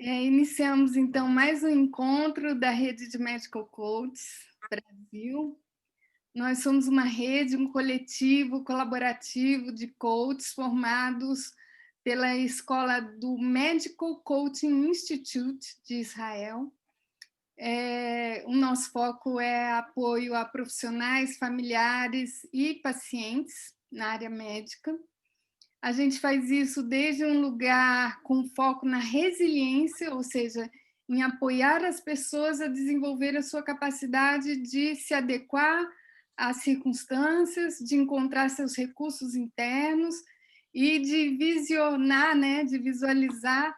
Iniciamos, então, mais um encontro da Rede de Medical Coaches Brasil. Nós somos uma rede, um coletivo colaborativo de coaches formados pela escola do Medical Coaching Institute de Israel. O nosso foco é apoio a profissionais, familiares e pacientes na área médica. A gente faz isso desde um lugar com foco na resiliência, ou seja, em apoiar as pessoas a desenvolver a sua capacidade de se adequar às circunstâncias, de encontrar seus recursos internos e de visionar, né, de visualizar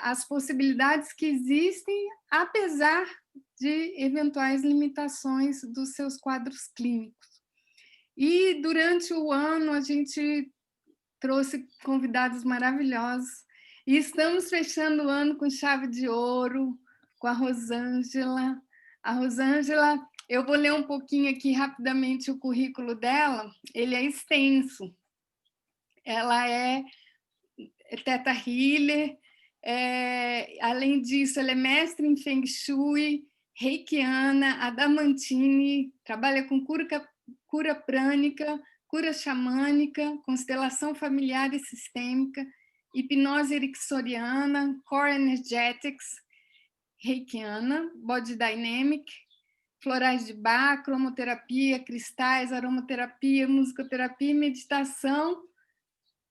as possibilidades que existem, apesar de eventuais limitações dos seus quadros clínicos. E durante o ano a gente trouxe convidados maravilhosos e estamos fechando o ano com chave de ouro, com a Rosângela. A Rosângela, eu vou ler um pouquinho aqui rapidamente o currículo dela, ele é extenso. Ela é Theta Healer, além disso, ela é mestre em Feng Shui, reikiana, adamantine, trabalha com cura prânica, cura xamânica, constelação familiar e sistêmica, hipnose ericksoniana, core energetics, reikiana, body dynamic, florais de Bach, cromoterapia, cristais, aromaterapia, musicoterapia e meditação.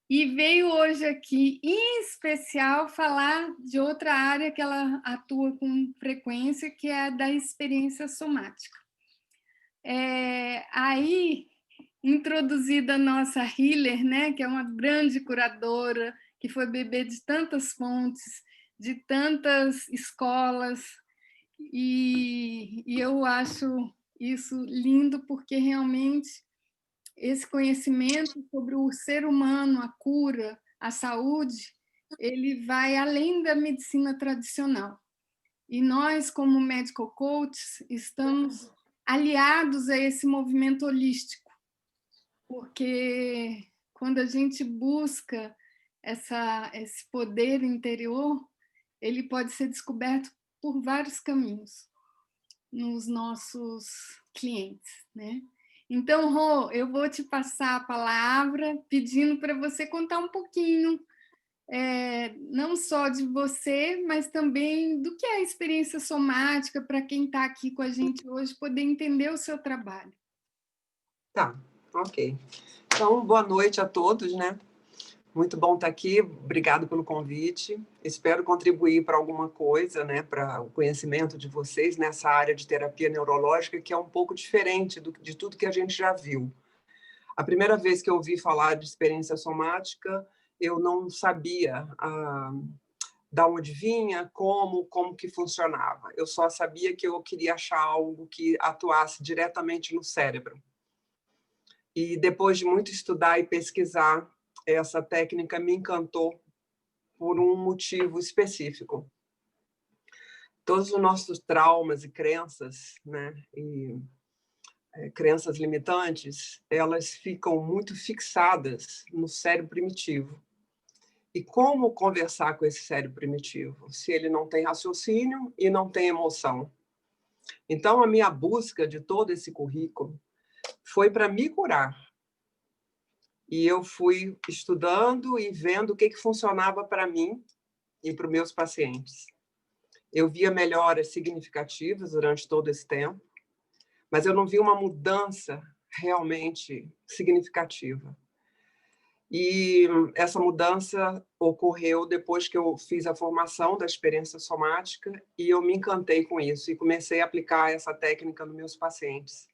E veio hoje aqui, em especial, falar de outra área que ela atua com frequência, que é a da experiência somática. Aí, introduzida a nossa healer, né, que é uma grande curadora, que foi bebê de tantas fontes, de tantas escolas, e eu acho isso lindo, porque realmente esse conhecimento sobre o ser humano, a cura, a saúde, ele vai além da medicina tradicional. E nós, como medical coaches, estamos aliados a esse movimento holístico, porque quando a gente busca esse poder interior, ele pode ser descoberto por vários caminhos nos nossos clientes, né? Então, Rô, eu vou te passar a palavra pedindo para você contar um pouquinho, não só de você, mas também do que é a experiência somática, para quem está aqui com a gente hoje poder entender o seu trabalho. Tá, ok. Então, boa noite a todos, né? Muito bom estar aqui, obrigado pelo convite. Espero contribuir para alguma coisa, né, para o conhecimento de vocês nessa área de terapia neurológica, que é um pouco diferente de tudo que a gente já viu. A primeira vez que eu ouvi falar de experiência somática, eu não sabia da onde vinha, como que funcionava. Eu só sabia que eu queria achar algo que atuasse diretamente no cérebro. E depois de muito estudar e pesquisar, essa técnica me encantou por um motivo específico. Todos os nossos traumas e crenças, né, crenças limitantes, elas ficam muito fixadas no cérebro primitivo. E como conversar com esse cérebro primitivo, se ele não tem raciocínio e não tem emoção? Então, a minha busca de todo esse currículo foi para me curar. E eu fui estudando e vendo o que funcionava para mim e para os meus pacientes. Eu via melhoras significativas durante todo esse tempo, mas eu não vi uma mudança realmente significativa. E essa mudança ocorreu depois que eu fiz a formação da experiência somática e eu me encantei com isso e comecei a aplicar essa técnica nos meus pacientes.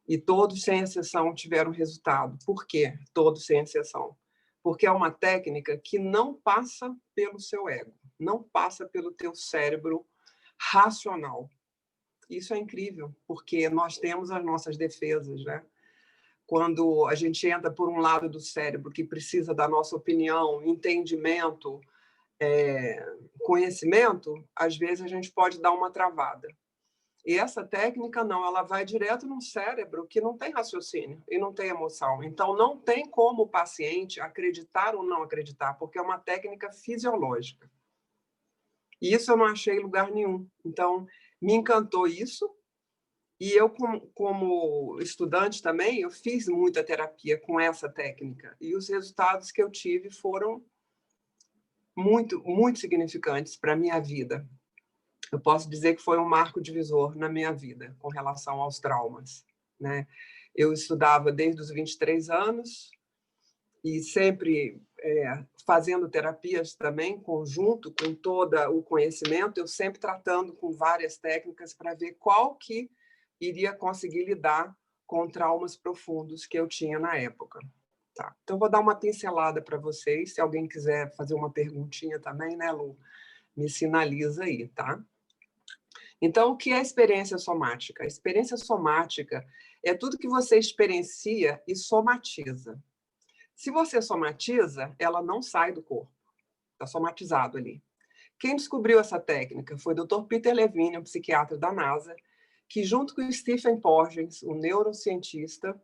E todos, sem exceção, tiveram resultado. Por quê? Todos, sem exceção. Porque é uma técnica que não passa pelo seu ego, não passa pelo teu cérebro racional. Isso é incrível, porque nós temos as nossas defesas, né? Quando a gente entra por um lado do cérebro que precisa da nossa opinião, entendimento, conhecimento, às vezes a gente pode dar uma travada. E essa técnica não, ela vai direto no cérebro que não tem raciocínio e não tem emoção. Então, não tem como o paciente acreditar ou não acreditar, porque é uma técnica fisiológica. E isso eu não achei em lugar nenhum. Então, me encantou isso. E eu, como estudante também, eu fiz muita terapia com essa técnica. E os resultados que eu tive foram muito, muito significantes para a minha vida. Eu posso dizer que foi um marco divisor na minha vida com relação aos traumas, né? Eu estudava desde os 23 anos e sempre fazendo terapias também, conjunto com todo o conhecimento, eu sempre tratando com várias técnicas para ver qual que iria conseguir lidar com traumas profundos que eu tinha na época. Tá. Então, vou dar uma pincelada para vocês. Se alguém quiser fazer uma perguntinha também, né, Lu? Me sinaliza aí, tá? Então, o que é a experiência somática? A experiência somática é tudo que você experiencia e somatiza. Se você somatiza, ela não sai do corpo. Está somatizado ali. Quem descobriu essa técnica foi o Dr. Peter Levine, um psiquiatra da NASA, que, junto com Stephen Porges, um neurocientista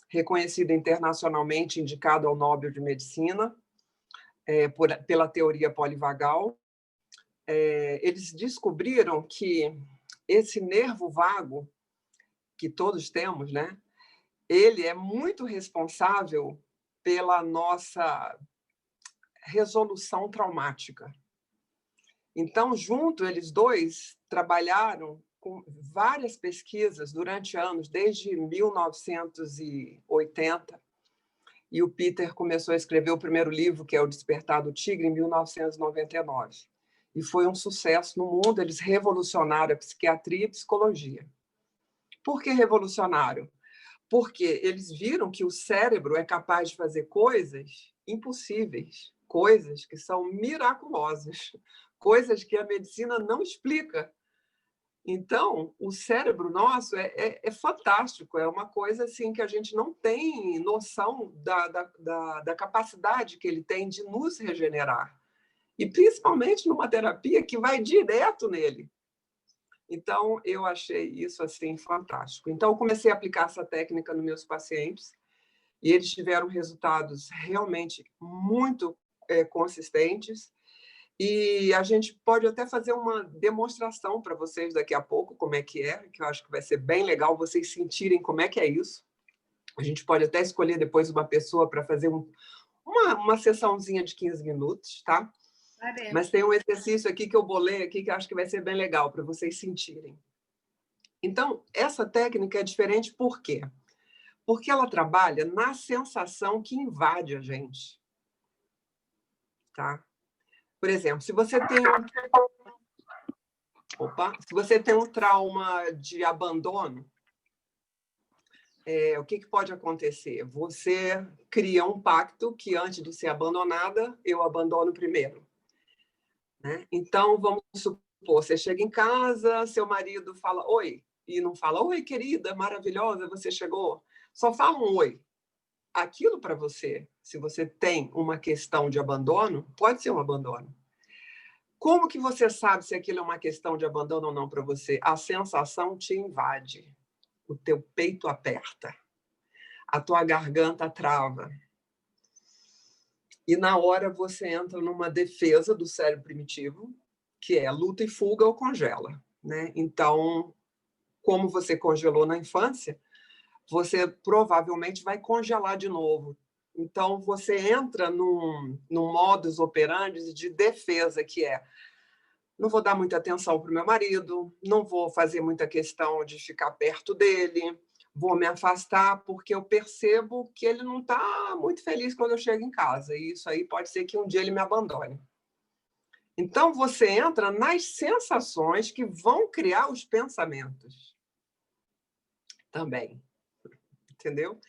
reconhecido internacionalmente, indicado ao Nobel de Medicina, pela teoria polivagal, eles descobriram que esse nervo vago, que todos temos, né, ele é muito responsável pela nossa resolução traumática. Então, junto, eles dois trabalharam com várias pesquisas durante anos, desde 1980, e o Peter começou a escrever o primeiro livro, que é O Despertar do Tigre, em 1999. E foi um sucesso no mundo, eles revolucionaram a psiquiatria e a psicologia. Por que revolucionaram? Porque eles viram que o cérebro é capaz de fazer coisas impossíveis, coisas que são miraculosas, coisas que a medicina não explica. Então, o cérebro nosso é fantástico, é uma coisa assim que a gente não tem noção da capacidade que ele tem de nos regenerar. E principalmente numa terapia que vai direto nele. Então, eu achei isso assim fantástico. Então, eu comecei a aplicar essa técnica nos meus pacientes e eles tiveram resultados realmente muito consistentes. E a gente pode até fazer uma demonstração para vocês daqui a pouco, como é, que eu acho que vai ser bem legal vocês sentirem como é que é isso. A gente pode até escolher depois uma pessoa para fazer uma sessãozinha de 15 minutos, tá? Mas tem um exercício aqui que eu bolei aqui que eu acho que vai ser bem legal para vocês sentirem. Então, essa técnica é diferente por quê? Porque ela trabalha na sensação que invade a gente. Tá? Por exemplo, se você tem um trauma de abandono, o que pode acontecer? Você cria um pacto que, antes de ser abandonada, eu abandono primeiro. Né? Então, vamos supor, você chega em casa, seu marido fala oi, e não fala oi, querida, maravilhosa, você chegou. Só fala um oi. Aquilo para você, se você tem uma questão de abandono, pode ser um abandono. Como que você sabe se aquilo é uma questão de abandono ou não para você? A sensação te invade. O teu peito aperta. A tua garganta trava. E na hora você entra numa defesa do cérebro primitivo, que é luta e fuga ou congela. Né? Então, como você congelou na infância, você provavelmente vai congelar de novo. Então, você entra num modus operandi de defesa, que é não vou dar muita atenção para o meu marido, não vou fazer muita questão de ficar perto dele, vou me afastar porque eu percebo que ele não está muito feliz quando eu chego em casa. E isso aí pode ser que um dia ele me abandone. Então, você entra nas sensações que vão criar os pensamentos também. Entendeu?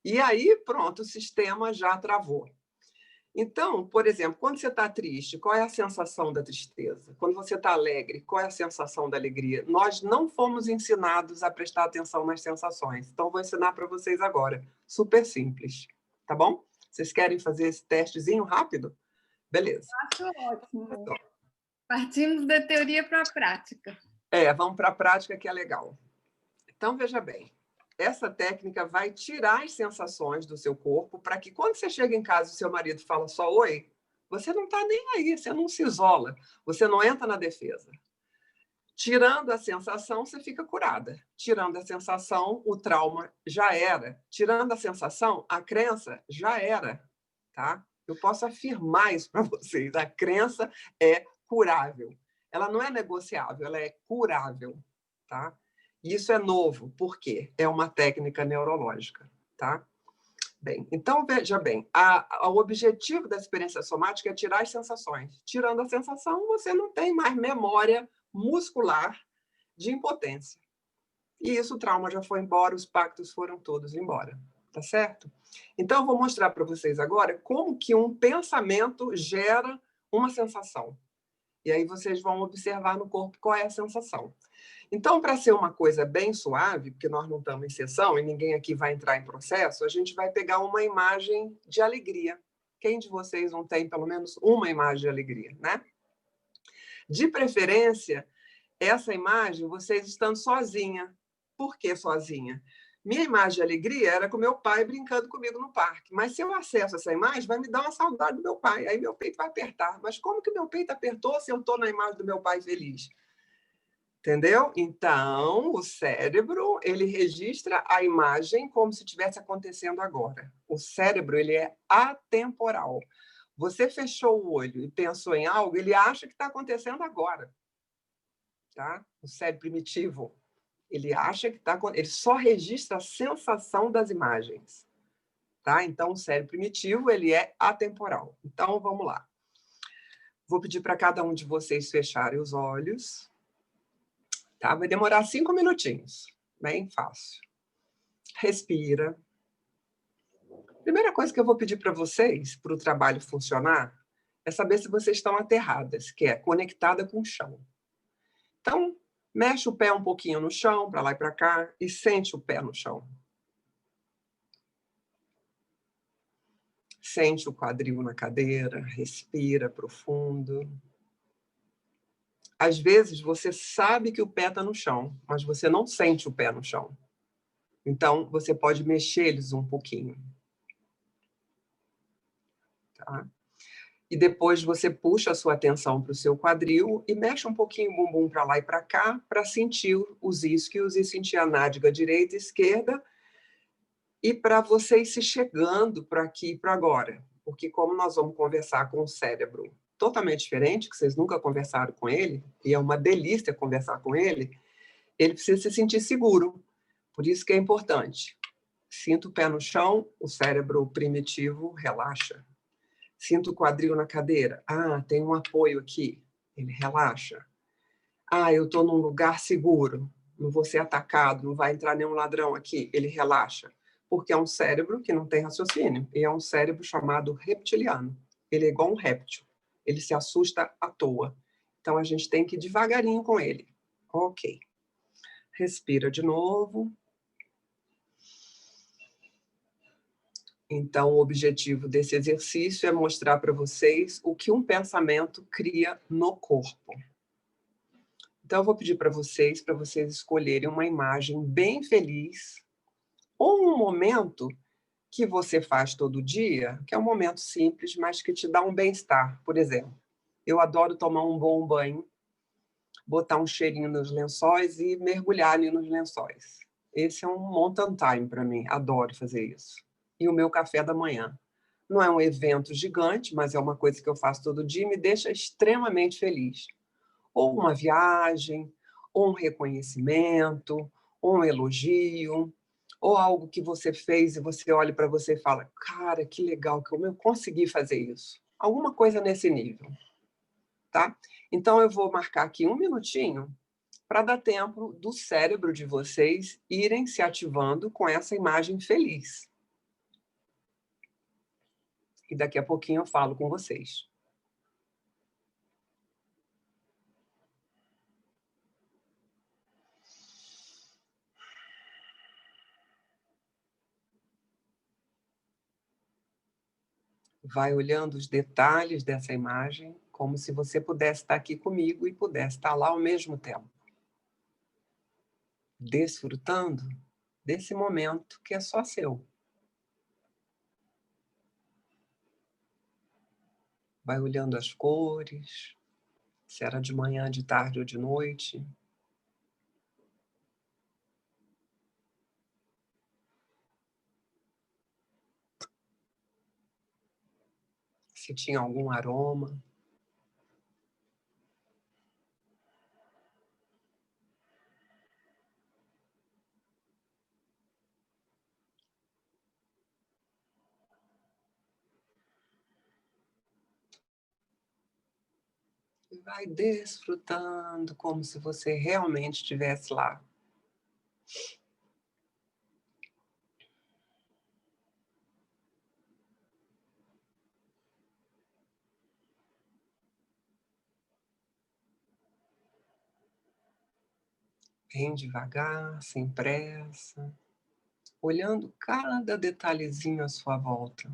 E aí, pronto, o sistema já travou. Então, por exemplo, quando você está triste, qual é a sensação da tristeza? Quando você está alegre, qual é a sensação da alegria? Nós não fomos ensinados a prestar atenção nas sensações. Então, vou ensinar para vocês agora. Super simples. Tá bom? Vocês querem fazer esse testezinho rápido? Beleza. Acho ótimo. Partimos da teoria para a prática. Vamos para a prática, que é legal. Então, veja bem. Essa técnica vai tirar as sensações do seu corpo para que, quando você chega em casa e o seu marido fala só oi, Você não está nem aí, você não se isola, você não entra na defesa. Tirando a sensação, você fica curada. Tirando a sensação, o trauma já era. Tirando a sensação, a crença já era. Tá? Eu posso afirmar isso para vocês. A crença é curável. Ela não é negociável, ela é curável. Tá? E isso é novo. Por quê? É uma técnica neurológica. Tá? Bem, então, veja bem, o objetivo da experiência somática é tirar as sensações. Tirando a sensação, você não tem mais memória muscular de impotência. E isso, o trauma já foi embora, os pactos foram todos embora. Tá certo? Então, eu vou mostrar para vocês agora como que um pensamento gera uma sensação. E aí vocês vão observar no corpo qual é a sensação. Então, para ser uma coisa bem suave, porque nós não estamos em sessão e ninguém aqui vai entrar em processo, a gente vai pegar uma imagem de alegria. Quem de vocês não tem pelo menos uma imagem de alegria, né? De preferência, essa imagem, vocês estando sozinha. Por que sozinha? Minha imagem de alegria era com meu pai brincando comigo no parque. Mas se eu acesso essa imagem, vai me dar uma saudade do meu pai. Aí meu peito vai apertar. Mas como que meu peito apertou se eu estou na imagem do meu pai feliz? Entendeu? Então, o cérebro, ele registra a imagem como se estivesse acontecendo agora. O cérebro, ele é atemporal. Você fechou o olho e pensou em algo, ele acha que está acontecendo agora. Tá? O cérebro primitivo, ele acha que está... Ele só registra a sensação das imagens. Tá? Então, o cérebro primitivo, ele é atemporal. Então, vamos lá. Vou pedir para cada um de vocês fecharem os olhos. Tá? Vai demorar 5 minutinhos. Bem fácil. Respira. Primeira coisa que eu vou pedir para vocês, para o trabalho funcionar, é saber se vocês estão aterradas, que é conectada com o chão. Então, mexe o pé um pouquinho no chão, para lá e para cá, e sente o pé no chão. Sente o quadril na cadeira, respira profundo. Às vezes, você sabe que o pé está no chão, mas você não sente o pé no chão. Então, você pode mexer eles um pouquinho. Tá? E depois você puxa a sua atenção para o seu quadril e mexe um pouquinho o bumbum para lá e para cá para sentir os isquios e sentir a nádega direita e esquerda e para você ir se chegando para aqui e para agora. Porque como nós vamos conversar com o cérebro totalmente diferente, que vocês nunca conversaram com ele, e é uma delícia conversar com ele, ele precisa se sentir seguro. Por isso que é importante. Sinta o pé no chão, o cérebro primitivo relaxa. Sinto o quadril na cadeira. Ah, tem um apoio aqui. Ele relaxa. Ah, eu estou num lugar seguro. Não vou ser atacado, não vai entrar nenhum ladrão aqui. Ele relaxa. Porque é um cérebro que não tem raciocínio. E é um cérebro chamado reptiliano. Ele é igual um réptil. Ele se assusta à toa. Então, a gente tem que ir devagarinho com ele. Ok. Respira de novo. Então, o objetivo desse exercício é mostrar para vocês o que um pensamento cria no corpo. Então, eu vou pedir para vocês escolherem uma imagem bem feliz ou um momento que você faz todo dia, que é um momento simples, mas que te dá um bem-estar. Por exemplo, eu adoro tomar um bom banho, botar um cheirinho nos lençóis e mergulhar ali nos lençóis. Esse é um mountain time para mim, adoro fazer isso. E o meu café da manhã. Não é um evento gigante, mas é uma coisa que eu faço todo dia e me deixa extremamente feliz. Ou uma viagem, ou um reconhecimento, ou um elogio, ou algo que você fez e você olha para você e fala, cara, que legal que eu consegui fazer isso. Alguma coisa nesse nível. Tá? Então, eu vou marcar aqui 1 minutinho para dar tempo do cérebro de vocês irem se ativando com essa imagem feliz. E daqui a pouquinho eu falo com vocês. Vai olhando os detalhes dessa imagem, como se você pudesse estar aqui comigo e pudesse estar lá ao mesmo tempo. Desfrutando desse momento que é só seu. Vai olhando as cores, se era de manhã, de tarde ou de noite. Se tinha algum aroma. E vai desfrutando como se você realmente estivesse lá. Bem devagar, sem pressa, olhando cada detalhezinho à sua volta.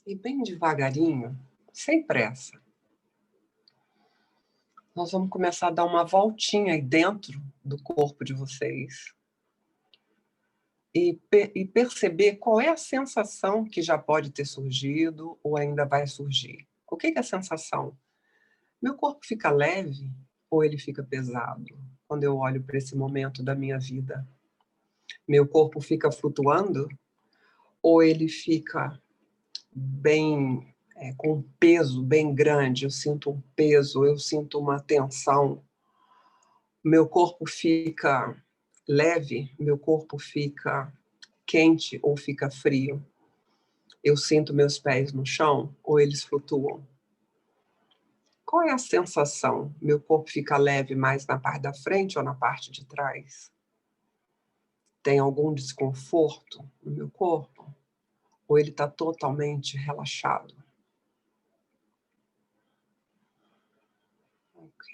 E bem devagarinho, sem pressa, nós vamos começar a dar uma voltinha aí dentro do corpo de vocês e perceber qual é a sensação que já pode ter surgido ou ainda vai surgir. O que é a sensação? Meu corpo fica leve ou ele fica pesado quando eu olho para esse momento da minha vida? Meu corpo fica flutuando ou ele fica bem, com um peso bem grande? Eu sinto um peso, eu sinto uma tensão. Meu corpo fica leve, meu corpo fica quente ou fica frio? Eu sinto meus pés no chão ou eles flutuam? Qual é a sensação? Meu corpo fica leve mais na parte da frente ou na parte de trás? Tem algum desconforto no meu corpo? Ou ele está totalmente relaxado? Ok.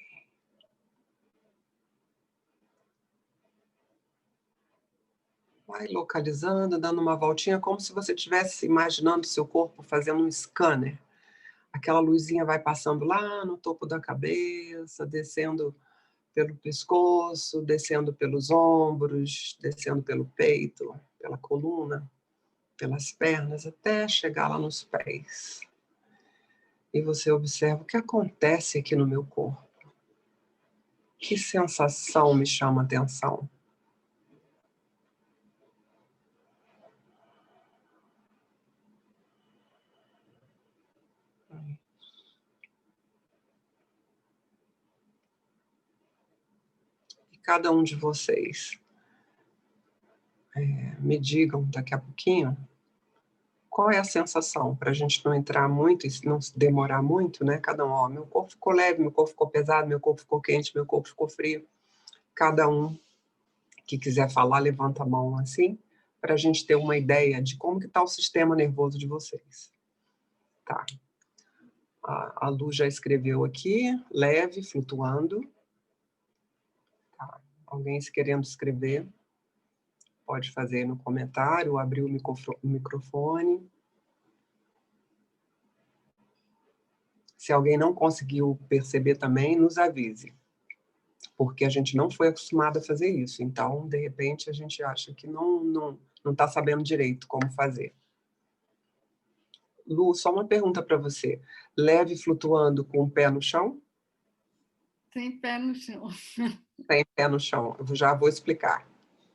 Vai localizando, dando uma voltinha, como se você estivesse imaginando seu corpo fazendo um scanner. Aquela luzinha vai passando lá no topo da cabeça, descendo pelo pescoço, descendo pelos ombros, descendo pelo peito, pela coluna, pelas pernas, até chegar lá nos pés. E você observa o que acontece aqui no meu corpo. Que sensação me chama a atenção? E cada um de vocês me digam daqui a pouquinho qual é a sensação, para a gente não entrar muito e não se demorar muito, né? Cada um, ó, meu corpo ficou leve, meu corpo ficou pesado, meu corpo ficou quente, meu corpo ficou frio. Cada um que quiser falar, levanta a mão assim, para a gente ter uma ideia de como que está o sistema nervoso de vocês. Tá. A Lu já escreveu aqui, leve, flutuando. Tá. Alguém se querendo escrever, pode fazer no comentário, ou abrir o microfone. Se alguém não conseguiu perceber também, nos avise, porque a gente não foi acostumado a fazer isso. Então, de repente, a gente acha que não está sabendo direito como fazer. Lu, só uma pergunta para você. Leve flutuando com o pé no chão? Sem pé no chão. Sem pé no chão. Eu já vou explicar.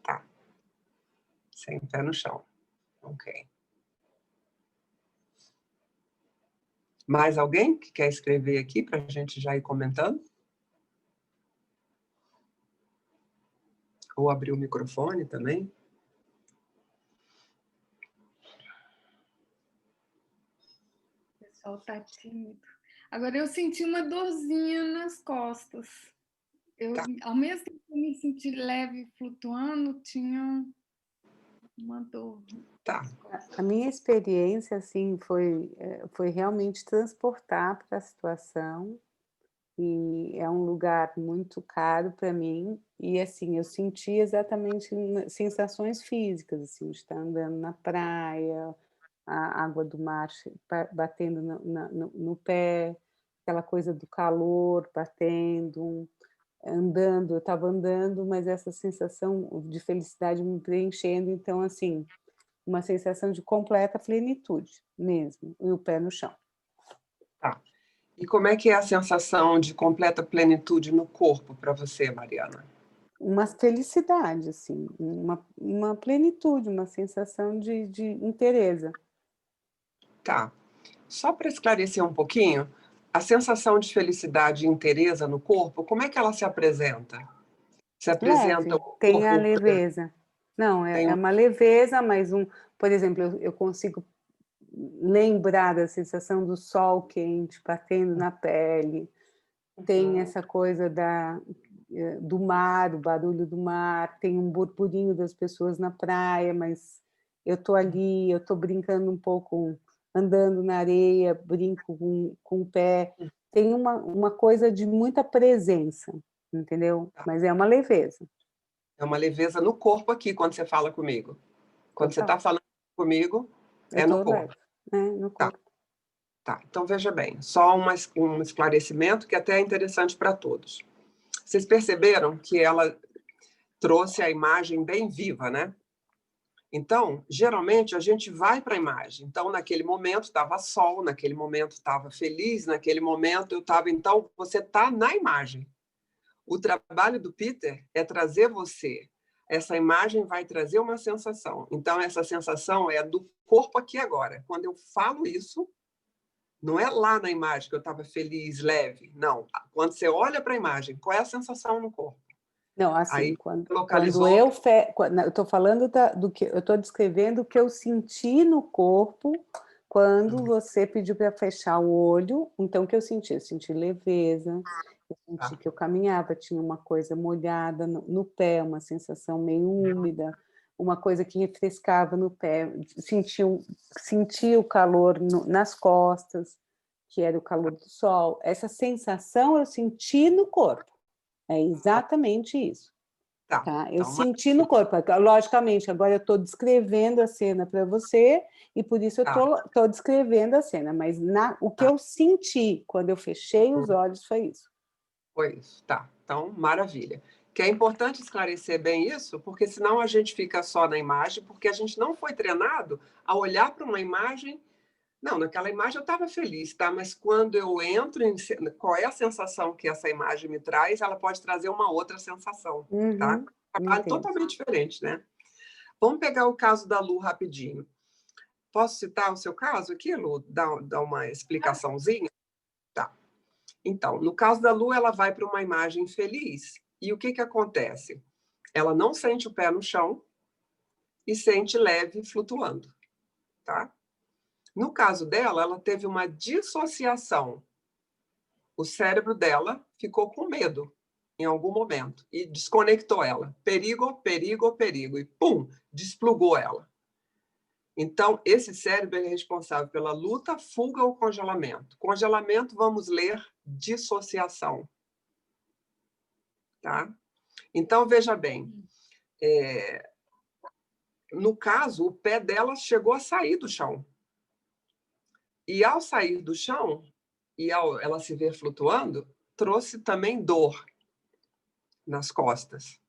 Tá. Sem pé no chão. Ok. Mais alguém que quer escrever aqui para a gente já ir comentando? Ou abrir o microfone também? O pessoal tá tímido. Agora eu senti uma dorzinha nas costas. Eu, Tá. ao mesmo tempo que eu me senti leve flutuando, tinha uma dor. Tá. A minha experiência, assim, foi realmente transportar para a situação e é um lugar muito caro para mim, e assim, eu senti exatamente sensações físicas, assim, de estar andando na praia, a água do mar batendo no pé, aquela coisa do calor batendo, andando, eu estava andando, mas essa sensação de felicidade me preenchendo, então assim, uma sensação de completa plenitude mesmo, e o pé no chão. Tá. E como é que é a sensação de completa plenitude no corpo para você, Mariana? Uma felicidade, assim, uma plenitude, uma sensação de inteireza. Tá. Só para esclarecer um pouquinho, a sensação de felicidade e inteireza no corpo, como é que ela se apresenta? Se apresenta Leve, o tem a corpo... leveza. Não, Tem... é uma leveza, mas por exemplo, eu consigo lembrar da sensação do sol quente batendo na pele, tem essa coisa do mar, o barulho do mar, tem um burburinho das pessoas na praia, mas eu estou ali, eu estou brincando um pouco, andando na areia, brinco com o pé, tem uma coisa de muita presença, entendeu? Mas é uma leveza. É uma leveza no corpo aqui, quando você fala comigo. Quando você está falando comigo, eu é no tô corpo. leve, no corpo. Tá, então veja bem, só um esclarecimento que até é interessante para todos. Vocês perceberam que ela trouxe a imagem bem viva, né? Então, geralmente, a gente vai para a imagem. Então, naquele momento estava sol, naquele momento estava feliz, naquele momento eu estava... Então, você está na imagem. O trabalho do Peter é trazer você. Essa imagem vai trazer uma sensação. Então, essa sensação é do corpo aqui agora. Quando eu falo isso, não é lá na imagem que eu estava feliz, leve. Não. Quando você olha para a imagem, qual é a sensação no corpo? Não, assim, Aí, quando localizou... eu estou falando do que eu estou descrevendo o que eu senti no corpo quando você pediu para fechar o olho. Então, o que eu senti? Eu senti leveza, eu senti que eu caminhava, tinha uma coisa molhada no pé, uma sensação meio úmida, uma coisa que refrescava no pé, sentia o calor nas costas, que era o calor do sol. Essa sensação eu senti no corpo. É exatamente isso. Tá? Eu Então, senti no corpo. Logicamente, agora eu estou descrevendo a cena para você e por isso eu estou descrevendo a cena, mas o que eu senti quando eu fechei os olhos foi isso. Foi isso, tá. Então, maravilha. Que é importante esclarecer bem isso, porque senão a gente fica só na imagem, porque a gente não foi treinado a olhar para uma imagem. Não, naquela imagem eu estava feliz, tá? Mas quando eu entro em qual é a sensação que essa imagem me traz, ela pode trazer uma outra sensação, tá? Trabalho totalmente diferente, né? Vamos pegar o caso da Lu rapidinho. Posso citar o seu caso aqui, Lu? Dar uma explicaçãozinha? Tá. Então, no caso da Lu, ela vai para uma imagem feliz. E o que acontece? Ela não sente o pé no chão e sente leve flutuando, tá? No caso dela, ela teve uma dissociação. O cérebro dela ficou com medo em algum momento e desconectou ela. Perigo, perigo, perigo. E pum, desplugou ela. Então, esse cérebro é responsável pela luta, fuga ou congelamento. Congelamento, vamos ler dissociação. Tá? Então, veja bem, no caso, o pé dela chegou a sair do chão. E ao sair do chão, e ao ela se ver flutuando, trouxe também dor nas costas.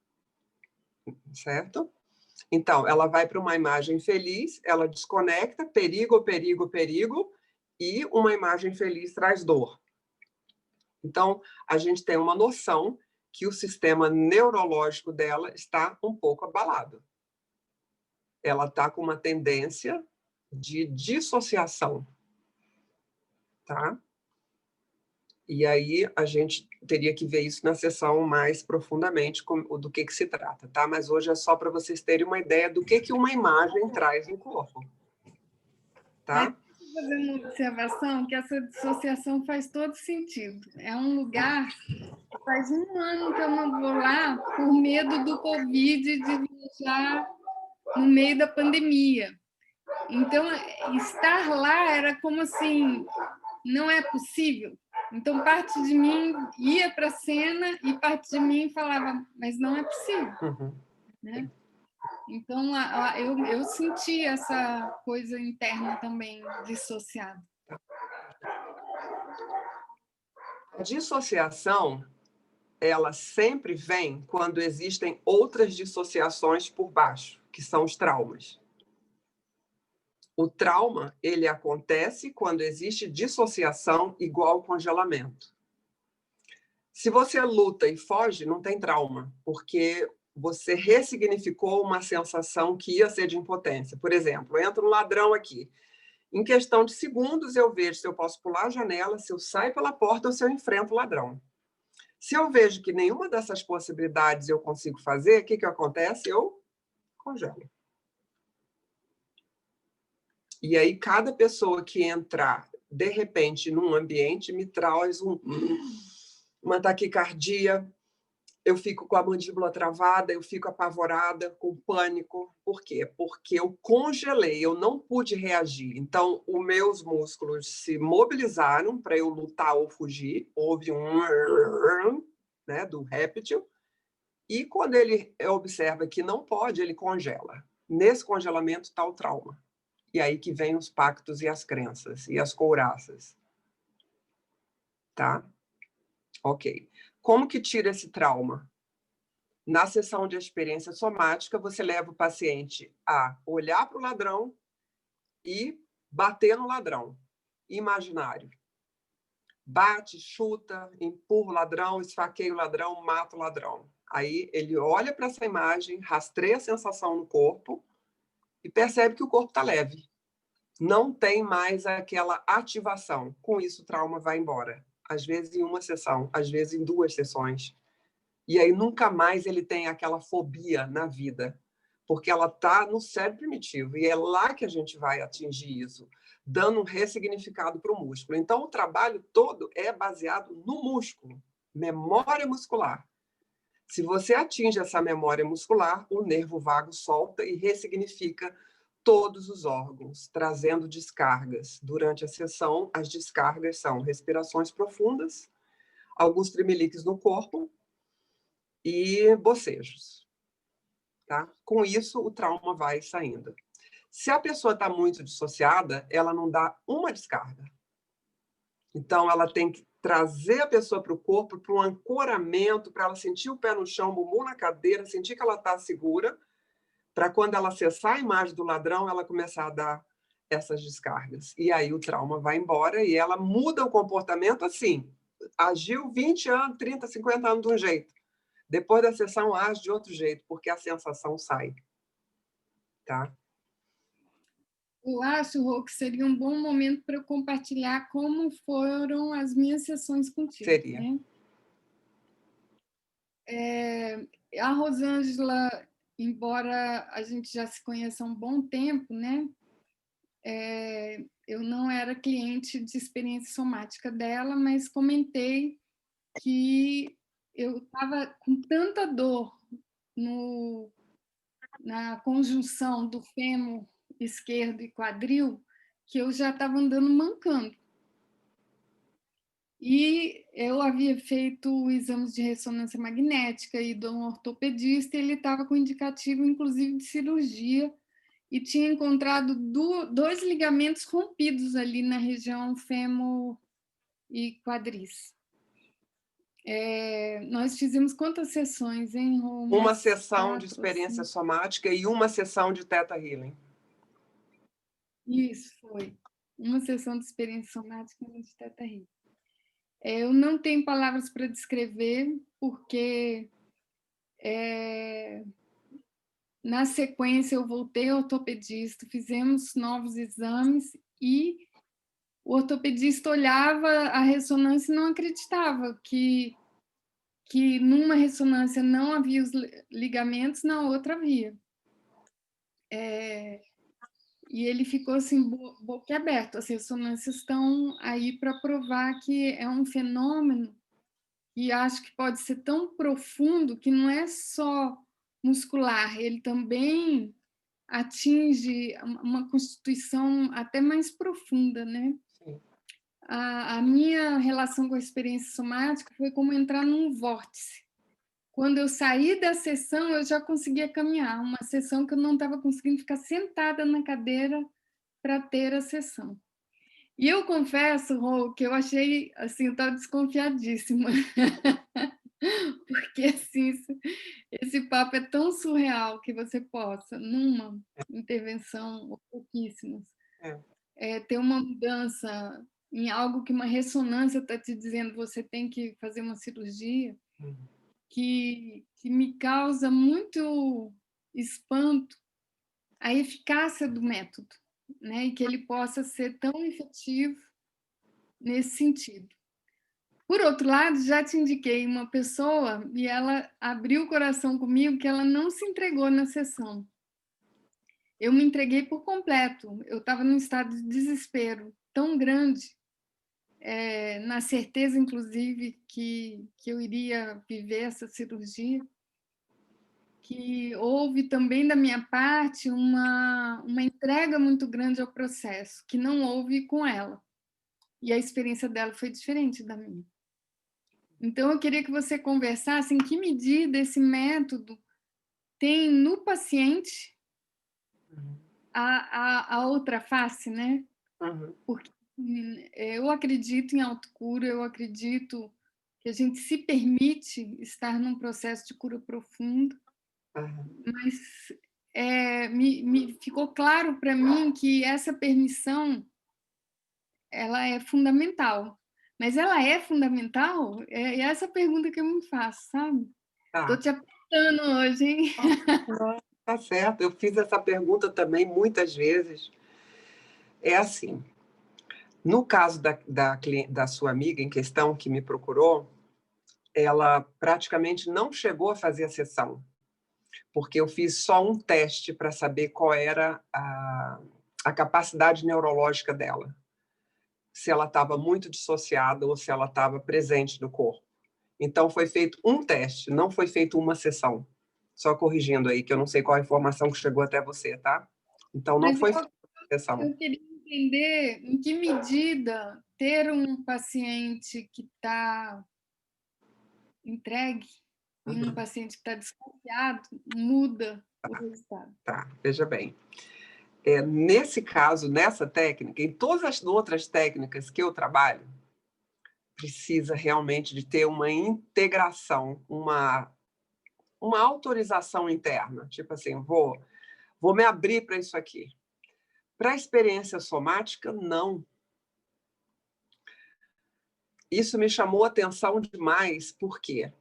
Certo? Então, ela vai para uma imagem feliz, ela desconecta, perigo, perigo, perigo, e uma imagem feliz traz dor. Então, a gente tem uma noção que o sistema neurológico dela está um pouco abalado. Ela está com uma tendência de dissociação. Tá? E aí a gente teria que ver isso na sessão mais profundamente do que se trata, tá? Mas hoje é só para vocês terem uma ideia do que uma imagem traz no corpo. Tá? Vou fazer uma observação que essa dissociação faz todo sentido. É um lugar que faz 1 ano que eu não vou lá por medo do Covid, de viajar no meio da pandemia. Então, estar lá era como assim, não é possível. Então, parte de mim ia para a cena e parte de mim falava, mas não é possível. Né? Então, eu senti essa coisa interna também dissociada. A dissociação, ela sempre vem quando existem outras dissociações por baixo, que são os traumas. O trauma, ele acontece quando existe dissociação igual congelamento. Se você luta e foge, não tem trauma, porque você ressignificou uma sensação que ia ser de impotência. Por exemplo, entra um ladrão aqui. Em questão de segundos, eu vejo se eu posso pular a janela, se eu saio pela porta ou se eu enfrento o ladrão. Se eu vejo que nenhuma dessas possibilidades eu consigo fazer, o que acontece? Eu congelo. E aí, cada pessoa que entrar, de repente, num ambiente, me traz uma taquicardia, eu fico com a mandíbula travada, eu fico apavorada, com pânico. Por quê? Porque eu congelei, eu não pude reagir. Então, os meus músculos se mobilizaram para eu lutar ou fugir. Houve né, do réptil. E quando ele observa que não pode, ele congela. Nesse congelamento está o trauma. E aí que vem os pactos e as crenças e as couraças. Tá? Ok. Como que tira esse trauma? Na sessão de experiência somática, você leva o paciente a olhar para o ladrão e bater no ladrão imaginário. Bate, chuta, empurra o ladrão, esfaqueia o ladrão, mata o ladrão. Aí ele olha para essa imagem, rastreia a sensação no corpo e percebe que o corpo está leve. Não tem mais aquela ativação. Com isso, o trauma vai embora. Às vezes em uma sessão, às vezes em 2 sessões. E aí nunca mais ele tem aquela fobia na vida, porque ela está no cérebro primitivo, e é lá que a gente vai atingir isso, dando um ressignificado para o músculo. Então, o trabalho todo é baseado no músculo, memória muscular. Se você atinge essa memória muscular, o nervo vago solta e ressignifica todos os órgãos, trazendo descargas. Durante a sessão, as descargas são respirações profundas, alguns tremeliques no corpo, e bocejos. Tá? Com isso, o trauma vai saindo. Se a pessoa está muito dissociada, ela não dá uma descarga. Então, ela tem que trazer a pessoa para o corpo, para um ancoramento, para ela sentir o pé no chão, o bumbum na cadeira, sentir que ela está segura, para quando ela acessar a imagem do ladrão, ela começar a dar essas descargas. E aí o trauma vai embora e ela muda o comportamento assim. Agiu 20 anos, 30, 50 anos de um jeito. Depois da sessão, age de outro jeito, porque a sensação sai. Tá? Eu acho, Rô, que seria um bom momento para eu compartilhar como foram as minhas sessões contigo. Seria. Né? A Rosângela, embora a gente já se conheça há um bom tempo, né? Eu não era cliente de experiência somática dela, mas comentei que eu estava com tanta dor na conjunção do fêmur esquerdo e quadril que eu já estava andando mancando. E eu havia feito exames de ressonância magnética e de um ortopedista, e ele estava com indicativo, inclusive, de cirurgia, e tinha encontrado 2 ligamentos rompidos ali na região fêmur e quadris. Nós fizemos quantas sessões, hein, Rô? Uma sessão de experiência somática e uma sessão de Theta Healing. Isso, foi. Uma sessão de experiência somática e uma de Theta Healing. Eu não tenho palavras para descrever, porque na sequência eu voltei ao ortopedista, fizemos novos exames e o ortopedista olhava a ressonância e não acreditava que numa ressonância não havia os ligamentos, na outra havia. E ele ficou assim, boquiaberto. As ressonâncias estão aí para provar que é um fenômeno e acho que pode ser tão profundo que não é só muscular, ele também atinge uma constituição até mais profunda, né? Sim. a minha relação com a experiência somática foi como entrar num vórtice. Quando eu saí da sessão, eu já conseguia caminhar. Uma sessão que eu não estava conseguindo ficar sentada na cadeira para ter a sessão. E eu confesso, Rô, que eu achei, assim, eu estava desconfiadíssima. Porque, assim, esse papo é tão surreal que você possa, numa intervenção, ou pouquíssimas, ter uma mudança em algo que uma ressonância está te dizendo você tem que fazer uma cirurgia, que me causa muito espanto a eficácia do método, né? E que ele possa ser tão efetivo nesse sentido. Por outro lado, já te indiquei uma pessoa e ela abriu o coração comigo que ela não se entregou na sessão. Eu me entreguei por completo. Eu estava num estado de desespero tão grande, na certeza, inclusive, que eu iria viver essa cirurgia, que houve também da minha parte uma entrega muito grande ao processo, que não houve com ela. E a experiência dela foi diferente da minha. Então, eu queria que você conversasse em que medida esse método tem no paciente a outra face, né? Porque eu acredito em autocura, eu acredito que a gente se permite estar num processo de cura profunda, mas me ficou claro para mim que essa permissão ela é fundamental. Mas ela é fundamental? É essa pergunta que eu me faço, sabe? Estou te apertando hoje, hein? Tá certo, eu fiz essa pergunta também muitas vezes. É assim, no caso da sua amiga em questão que me procurou, ela praticamente não chegou a fazer a sessão, porque eu fiz só um teste para saber qual era a capacidade neurológica dela, se ela estava muito dissociada ou se ela estava presente no corpo. Então, foi feito um teste, não foi feito uma sessão. Só corrigindo aí, que eu não sei qual a informação que chegou até você, tá? Então, não foi feita uma sessão. Eu queria entender em que medida ter um paciente que está entregue e um paciente que está desconfiado muda o resultado. Tá, veja bem. Nesse caso, nessa técnica, em todas as outras técnicas que eu trabalho, precisa realmente de ter uma integração, uma autorização interna. Tipo assim, vou me abrir para isso aqui. Para a experiência somática, não. Isso me chamou a atenção demais, porque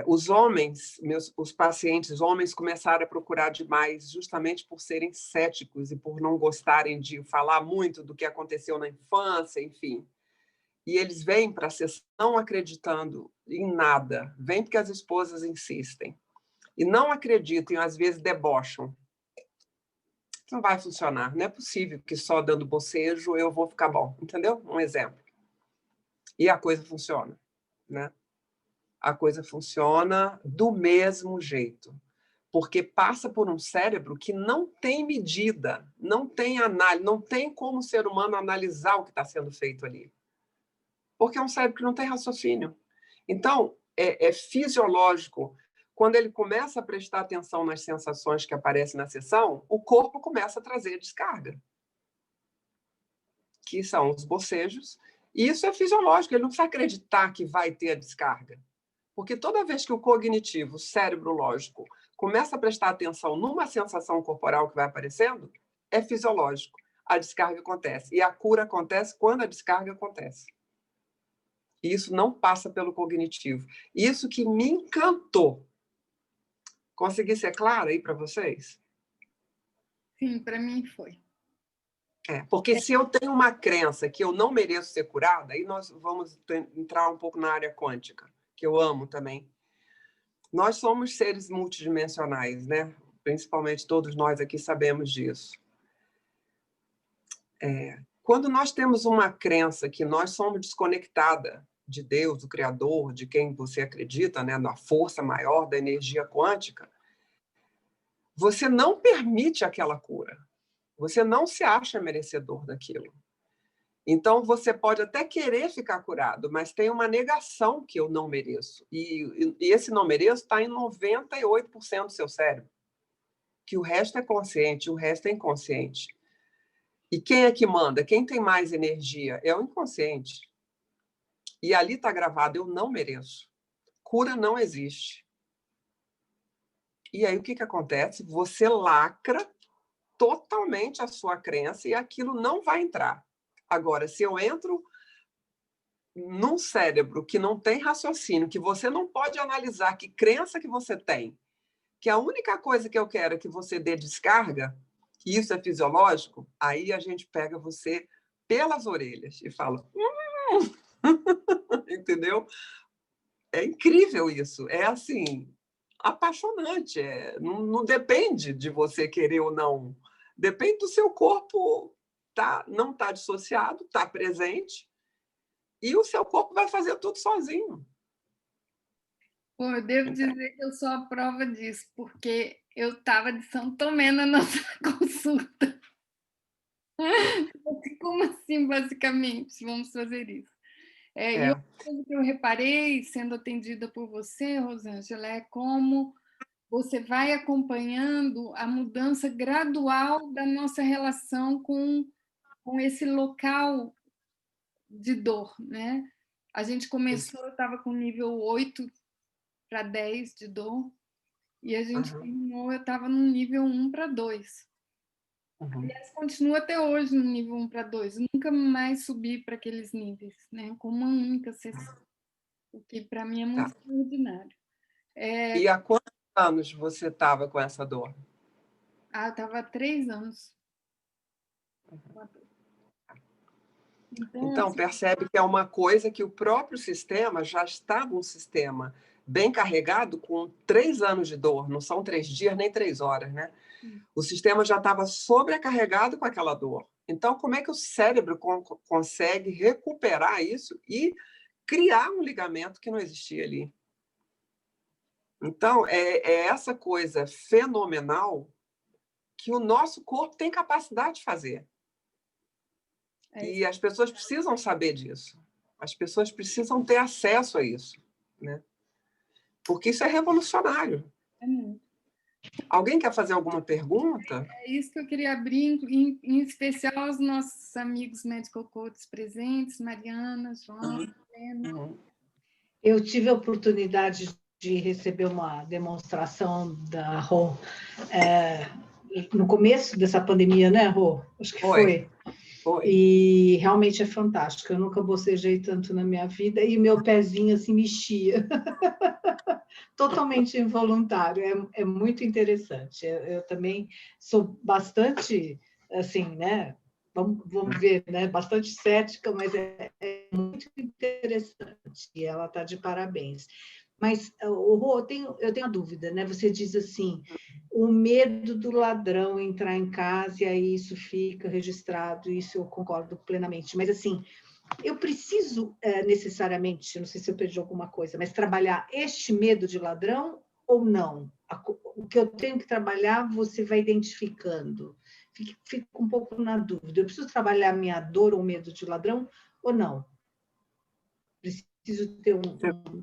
os homens, os pacientes homens, começaram a procurar demais, justamente por serem céticos e por não gostarem de falar muito do que aconteceu na infância, enfim. E eles vêm para a sessão acreditando em nada, vêm porque as esposas insistem. E não acreditam, e às vezes debocham. Não vai funcionar, não é possível que só dando bocejo eu vou ficar bom, entendeu? Um exemplo. E a coisa funciona, né? A coisa funciona do mesmo jeito, porque passa por um cérebro que não tem medida, não tem análise, não tem como o ser humano analisar o que está sendo feito ali. Porque é um cérebro que não tem raciocínio. Então, é fisiológico. Quando ele começa a prestar atenção nas sensações que aparecem na sessão, o corpo começa a trazer descarga, que são os bocejos. E isso é fisiológico, ele não precisa acreditar que vai ter a descarga. Porque toda vez que o cognitivo, o cérebro lógico, começa a prestar atenção numa sensação corporal que vai aparecendo, é fisiológico. A descarga acontece. E a cura acontece quando a descarga acontece. E isso não passa pelo cognitivo. Isso que me encantou. Consegui ser clara aí para vocês? Sim, para mim foi. Porque se eu tenho uma crença que eu não mereço ser curada, aí nós vamos entrar um pouco na área quântica, que eu amo também. Nós somos seres multidimensionais, né? Principalmente todos nós aqui sabemos disso. Quando nós temos uma crença que nós somos desconectadas de Deus, do Criador, de quem você acredita, né, na força maior da energia quântica, você não permite aquela cura. Você não se acha merecedor daquilo. Então, você pode até querer ficar curado, mas tem uma negação que eu não mereço. E esse não mereço está em 98% do seu cérebro, que o resto é consciente, o resto é inconsciente. E quem é que manda? Quem tem mais energia? É o inconsciente. E ali está gravado, eu não mereço. Cura não existe. E aí o que acontece? Você lacra totalmente a sua crença e aquilo não vai entrar. Agora, se eu entro num cérebro que não tem raciocínio, que você não pode analisar que crença que você tem, que a única coisa que eu quero é que você dê descarga, e isso é fisiológico, aí a gente pega você pelas orelhas e fala, entendeu? É incrível isso, é assim, apaixonante, não depende de você querer ou não, depende do seu corpo não tá dissociado, tá presente, e o seu corpo vai fazer tudo sozinho. Pô, eu devo dizer que eu sou a prova disso, porque eu estava de São Tomé na nossa consulta. Como assim, basicamente? Vamos fazer isso. E outra coisa que eu reparei, sendo atendida por você, Rosângela, é como você vai acompanhando a mudança gradual da nossa relação com esse local de dor, né? A gente começou, eu estava com nível 8 para 10 de dor, e a gente terminou, eu estava no nível 1 para 2. Aliás, continua até hoje no nível 1 para 2. Eu nunca mais subi para aqueles níveis, né? Com uma única sessão, o que para mim é muito extraordinário. E há quantos anos você estava com essa dor? Eu estava há 3 anos. Então, percebe que é uma coisa que o próprio sistema já estava um sistema bem carregado com 3 anos de dor, não são 3 dias nem 3 horas, né? O sistema já estava sobrecarregado com aquela dor. Então, como é que o cérebro consegue recuperar isso e criar um ligamento que não existia ali? Então, é essa coisa fenomenal que o nosso corpo tem capacidade de fazer. E as pessoas precisam saber disso. As pessoas precisam ter acesso a isso, né? Porque isso é revolucionário. É muito. Alguém quer fazer alguma pergunta? É isso que eu queria abrir, em especial aos nossos amigos medical coaches presentes, Mariana, João, Helena. Eu tive a oportunidade de receber uma demonstração da Rô no começo dessa pandemia, né, Rô? Acho que foi. E realmente é fantástico. Eu nunca bocejei tanto na minha vida e meu pezinho assim mexia. Totalmente involuntário. É muito interessante. Eu também sou bastante, assim, né? Vamos ver, né? Bastante cética, mas é muito interessante. E ela está de parabéns. Mas, Rô, eu tenho uma dúvida, né? Você diz assim, o medo do ladrão entrar em casa e aí isso fica registrado, isso eu concordo plenamente. Mas, assim, eu preciso necessariamente, não sei se eu perdi alguma coisa, mas trabalhar este medo de ladrão ou não? O que eu tenho que trabalhar, você vai identificando. Fico um pouco na dúvida. Eu preciso trabalhar minha dor ou medo de ladrão ou não? Preciso ter um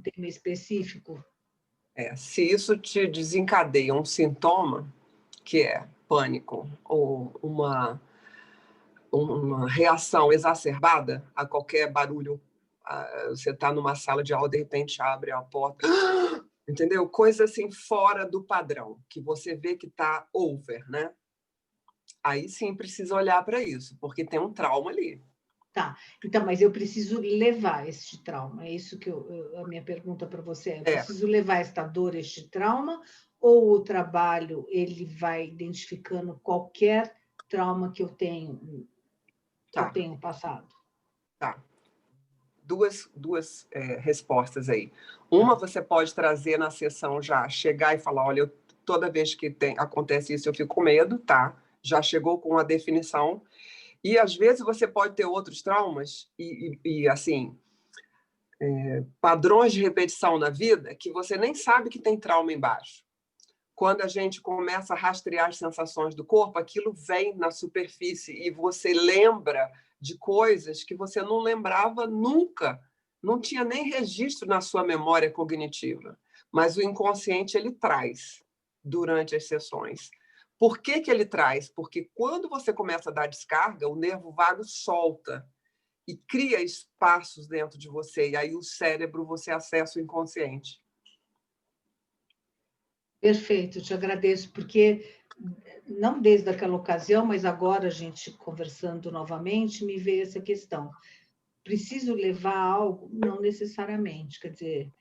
tema específico? Se isso te desencadeia um sintoma, que é pânico, ou uma reação exacerbada a qualquer barulho, você está numa sala de aula, de repente abre a porta, entendeu? Coisa assim fora do padrão, que você vê que está over, né? Aí sim precisa olhar para isso, porque tem um trauma ali. Tá, então, mas eu preciso levar este trauma, é isso que a minha pergunta para você é, eu preciso levar esta dor, este trauma, ou o trabalho, ele vai identificando qualquer trauma que eu tenho, eu tenho passado? Tá. Duas respostas aí. Uma você pode trazer na sessão já, chegar e falar, olha, toda vez que acontece isso, eu fico com medo, tá? Já chegou com a definição. E, às vezes, você pode ter outros traumas e assim, padrões de repetição na vida que você nem sabe que tem trauma embaixo. quando a gente começa a rastrear as sensações do corpo, aquilo vem na superfície e você lembra de coisas que você não lembrava nunca, não tinha nem registro na sua memória cognitiva, mas o inconsciente ele traz durante as sessões. Por que que ele traz? Porque quando você começa a dar descarga, o nervo vago solta e cria espaços dentro de você, e aí o cérebro você acessa o inconsciente. Perfeito, te agradeço, porque não desde aquela ocasião, mas agora a gente conversando novamente, me veio essa questão. Preciso levar algo? Não necessariamente, quer dizer,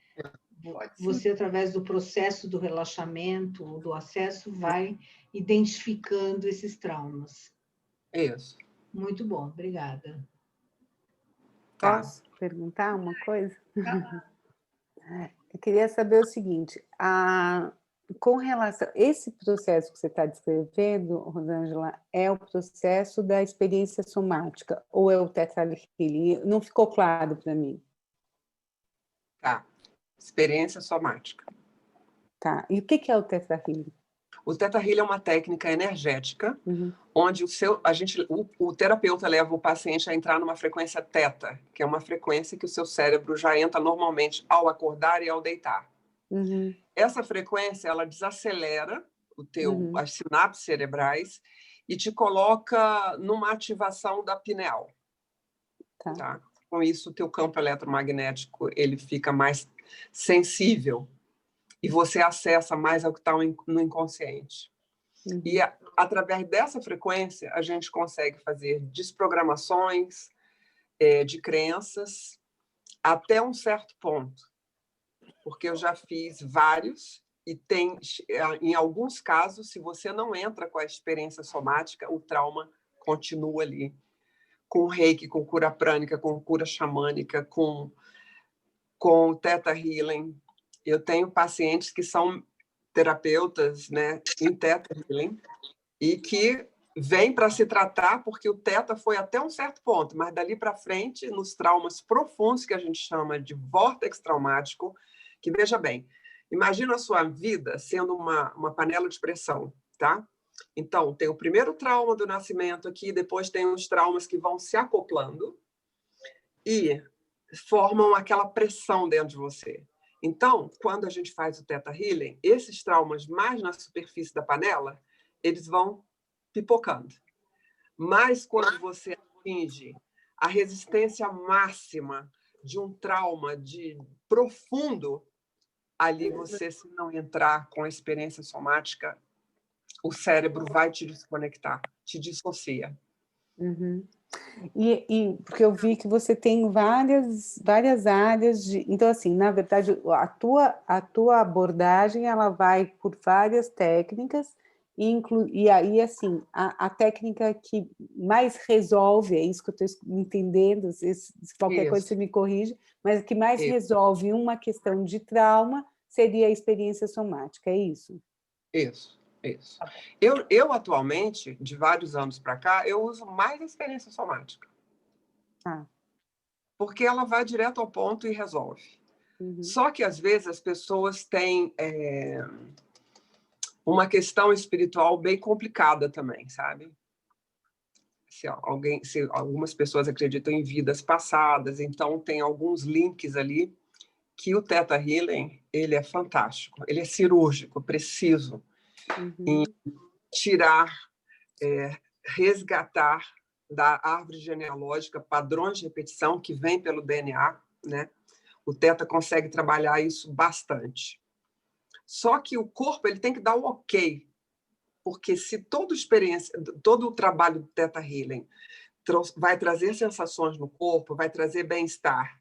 você, através do processo do relaxamento, do acesso, vai identificando esses traumas. Isso. Muito bom, obrigada. Posso perguntar uma coisa? Eu queria saber o seguinte, com relação a esse processo que você está descrevendo, Rosângela, é o processo da experiência somática ou é o Theta Healing? Não ficou claro para mim. Tá. Experiência somática. Tá. E o que é o Theta Healing? O Theta Healing é uma técnica energética, onde o terapeuta leva o paciente a entrar numa frequência teta, que é uma frequência que o seu cérebro já entra normalmente ao acordar e ao deitar. Essa frequência, ela desacelera as sinapses cerebrais e te coloca numa ativação da pineal. Tá? Com isso, o teu campo eletromagnético ele fica mais sensível e você acessa mais ao que está no inconsciente. E através dessa frequência, a gente consegue fazer desprogramações de crenças até um certo ponto. Porque eu já fiz vários e tem, em alguns casos, se você não entra com a experiência somática, o trauma continua ali. Com reiki, com cura prânica, com cura xamânica, com Theta Healing. Eu tenho pacientes que são terapeutas, né, em Theta Healing e que vêm para se tratar porque o Theta foi até um certo ponto, mas dali para frente, nos traumas profundos que a gente chama de vórtex traumático, que, veja bem, imagina a sua vida sendo uma panela de pressão, tá? Então, tem o primeiro trauma do nascimento aqui, depois tem os traumas que vão se acoplando e formam aquela pressão dentro de você. Então, quando a gente faz o Theta Healing, esses traumas mais na superfície da panela, eles vão pipocando. Mas quando você atinge a resistência máxima de um trauma de profundo, ali você, se não entrar com a experiência somática, o cérebro vai te desconectar, te dissocia. Porque eu vi que você tem várias áreas de... Então, assim, na verdade, a tua abordagem, ela vai por várias técnicas, e aí, assim, a técnica que mais resolve, é isso que eu estou entendendo, se qualquer coisa você me corrige, mas que mais resolve uma questão de trauma seria a experiência somática, é isso? Isso. Eu atualmente, de vários anos para cá, eu uso mais a experiência somática. Porque ela vai direto ao ponto e resolve. Só que, às vezes, as pessoas têm uma questão espiritual bem complicada também, sabe? Se algumas pessoas acreditam em vidas passadas, então tem alguns links ali que o Theta Healing, ele é fantástico, ele é cirúrgico, preciso, em tirar, resgatar da árvore genealógica padrões de repetição que vem pelo DNA, né? O Theta consegue trabalhar isso bastante. Só que o corpo ele tem que dar o ok, porque se todo o trabalho do Theta Healing vai trazer sensações no corpo, vai trazer bem-estar.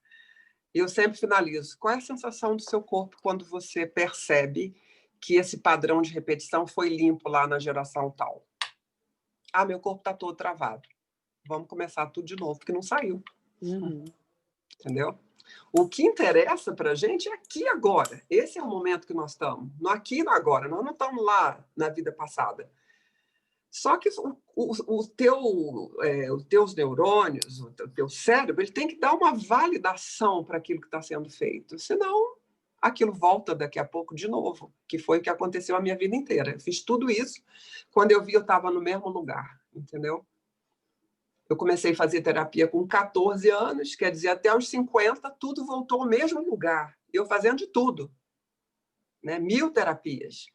E eu sempre finalizo. Qual é a sensação do seu corpo quando você percebe que esse padrão de repetição foi limpo lá na geração tal? Ah, meu corpo está todo travado. Vamos começar tudo de novo, porque não saiu. Entendeu? O que interessa para a gente é aqui e agora. Esse é o momento que nós estamos. No aqui e no agora. Nós não estamos lá na vida passada. Só que os teus neurônios, o teu cérebro, ele tem que dar uma validação para aquilo que está sendo feito. Senão, aquilo volta daqui a pouco de novo, que foi o que aconteceu a minha vida inteira. Eu fiz tudo isso, quando eu vi, eu estava no mesmo lugar, entendeu? Eu comecei a fazer terapia com 14 anos, quer dizer, até os 50, tudo voltou ao mesmo lugar. Eu fazendo de tudo, né? 1000 terapias.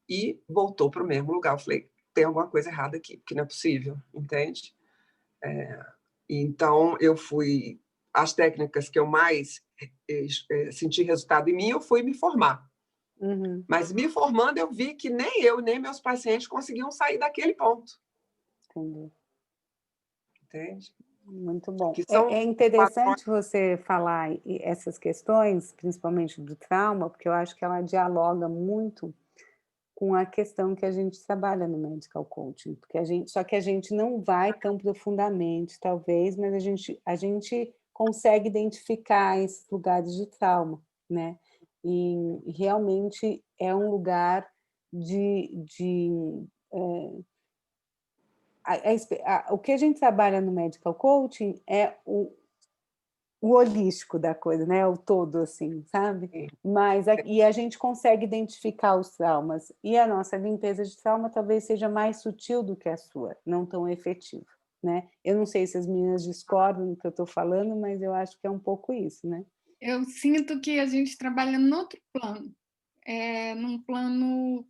E voltou para o mesmo lugar. Eu falei, tem alguma coisa errada aqui, porque não é possível, entende? Então, eu fui... As técnicas que eu mais senti resultado em mim, eu fui me formar. Uhum. Mas me formando, eu vi que nem eu, nem meus pacientes conseguiam sair daquele ponto. Entendi. Entende? Muito bom. Que são É interessante você falar essas questões, principalmente do trauma, porque eu acho que ela dialoga muito com a questão que a gente trabalha no Medical Coaching, porque só que a gente não vai tão profundamente, talvez, mas a gente consegue identificar esses lugares de trauma, né? E realmente é um lugar o que a gente trabalha no Medical Coaching é o holístico da coisa, né? O todo, assim, sabe? Mas e a gente consegue identificar os traumas. E a nossa limpeza de trauma talvez seja mais sutil do que a sua, não tão efetiva, né? Eu não sei se as meninas discordam do que eu estou falando, mas eu acho que é um pouco isso, né? Eu sinto que a gente trabalha no outro plano, num plano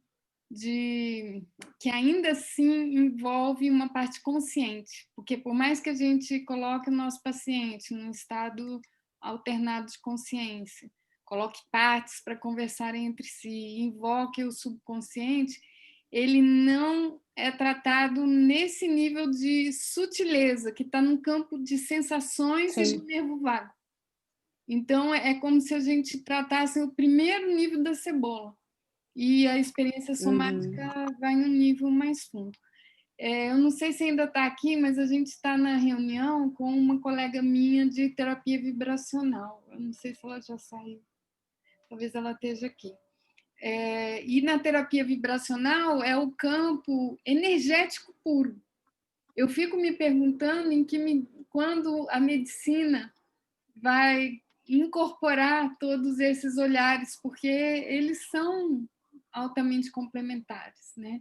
que ainda assim envolve uma parte consciente, porque por mais que a gente coloque o nosso paciente num estado alternado de consciência, coloque partes para conversarem entre si, invoque o subconsciente, ele não é tratado nesse nível de sutileza, que está num campo de sensações e de nervo vago. Então, é como se a gente tratasse o primeiro nível da cebola. E a experiência somática vai num nível mais fundo. Eu não sei se ainda está aqui, mas a gente está na reunião com uma colega minha de terapia vibracional. Eu não sei se ela já saiu. Talvez ela esteja aqui. E na terapia vibracional é o campo energético puro. Eu fico me perguntando quando a medicina vai incorporar todos esses olhares, porque eles são altamente complementares, né?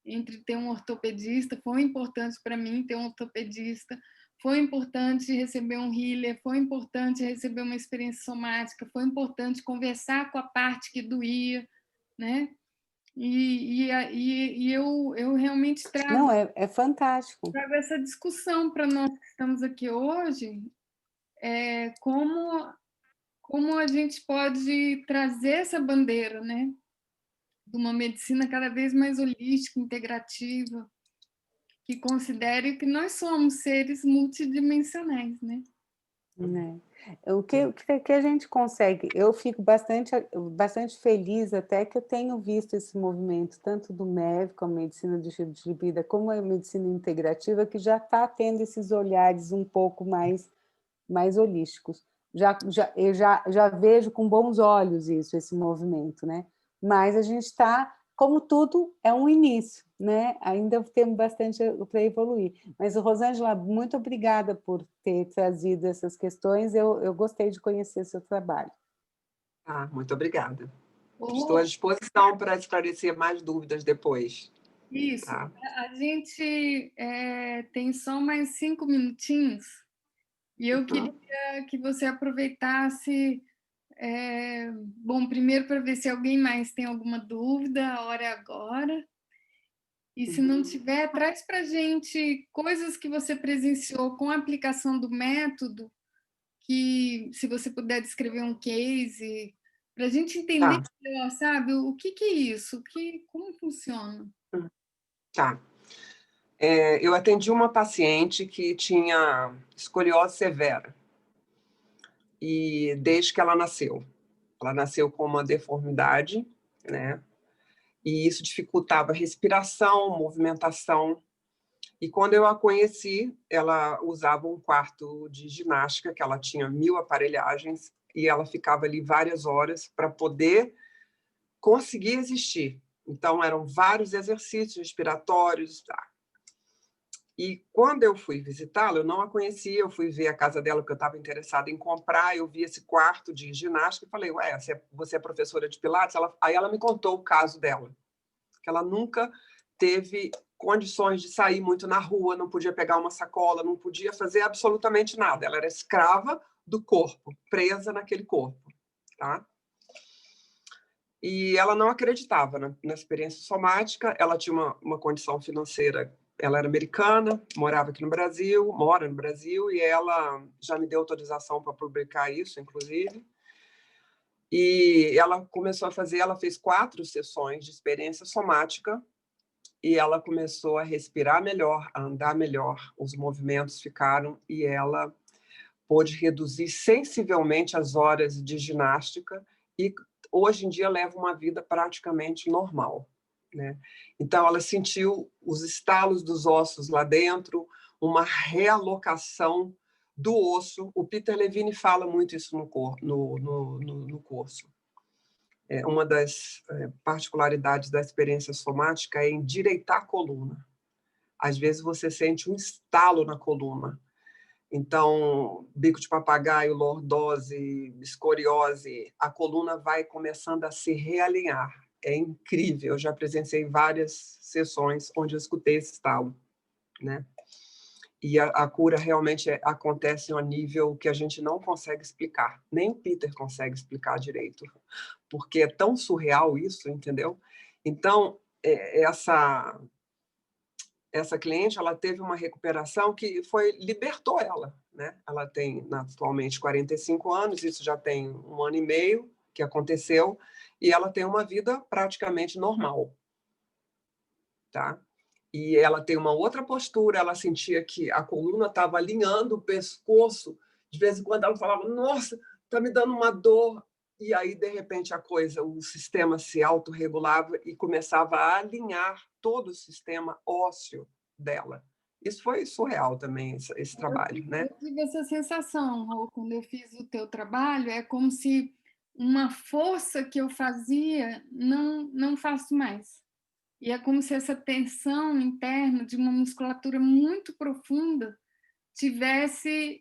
Entre ter um ortopedista, foi importante para mim ter um ortopedista, foi importante receber um healer, foi importante receber uma experiência somática, foi importante conversar com a parte que doía, né? E eu realmente trago... Não, é fantástico. Trago essa discussão para nós que estamos aqui hoje, como a gente pode trazer essa bandeira, né? De uma medicina cada vez mais holística, integrativa, que considere que nós somos seres multidimensionais, né? O que a gente consegue, eu fico bastante feliz até que eu tenho visto esse movimento, tanto do MEV, como a medicina do estilo de vida, como a medicina integrativa, que já está tendo esses olhares um pouco mais holísticos. Eu já vejo com bons olhos esse movimento, né? Mas a gente está, como tudo, é um início, né? Ainda temos bastante para evoluir. Mas, Rosângela, muito obrigada por ter trazido essas questões. Eu gostei de conhecer seu trabalho. Muito obrigada. Estou à disposição para esclarecer mais dúvidas depois. Isso. Tá? A gente tem só mais 5 minutinhos e eu queria que você aproveitasse... bom, primeiro para ver se alguém mais tem alguma dúvida, a hora é agora. E se não tiver, traz para a gente coisas que você presenciou com a aplicação do método, que se você puder descrever um case, para a gente entender melhor, sabe? O que é isso? Como funciona? Tá. Eu atendi uma paciente que tinha escoliose severa. E desde que ela nasceu com uma deformidade, né? E isso dificultava a respiração, movimentação. E quando eu a conheci, ela usava um quarto de ginástica, que ela tinha 1000 aparelhagens, e ela ficava ali várias horas para poder conseguir existir. Então, eram vários exercícios respiratórios. Tá? E quando eu fui visitá-la, eu não a conhecia, eu fui ver a casa dela porque eu estava interessada em comprar, eu vi esse quarto de ginástica e falei, ué, você é professora de Pilates? Aí ela me contou o caso dela, que ela nunca teve condições de sair muito na rua, não podia pegar uma sacola, não podia fazer absolutamente nada. Ela era escrava do corpo, presa naquele corpo, tá? E ela não acreditava na experiência somática, ela tinha uma condição financeira, ela era americana, morava aqui no Brasil, mora no Brasil, e ela já me deu autorização para publicar isso, inclusive. E ela começou a fazer, ela fez 4 sessões de experiência somática, e ela começou a respirar melhor, a andar melhor, os movimentos ficaram, e ela pôde reduzir sensivelmente as horas de ginástica, e hoje em dia leva uma vida praticamente normal, né? Então, ela sentiu os estalos dos ossos lá dentro, uma realocação do osso. O Peter Levine fala muito isso no curso. Uma das particularidades da experiência somática é endireitar a coluna. Às vezes você sente um estalo na coluna. Então, bico de papagaio, lordose, escoliose, a coluna vai começando a se realinhar. É incrível. Eu já presenciei várias sessões onde eu escutei esse estalo, né? E a cura realmente acontece a um nível que a gente não consegue explicar. Nem o Peter consegue explicar direito, porque é tão surreal isso, entendeu? Então, essa cliente, ela teve uma recuperação que libertou ela, né? Ela tem atualmente 45 anos, isso já tem 1 ano e meio que aconteceu, e ela tem uma vida praticamente normal, tá? E ela tem uma outra postura, ela sentia que a coluna estava alinhando o pescoço, de vez em quando ela falava, nossa, está me dando uma dor, e aí, de repente, o sistema se autorregulava e começava a alinhar todo o sistema ósseo dela. Isso foi surreal também, esse trabalho, né? Eu tive essa sensação, Rô, quando eu fiz o teu trabalho, é como se uma força que eu fazia não faço mais. E é como se essa tensão interna de uma musculatura muito profunda tivesse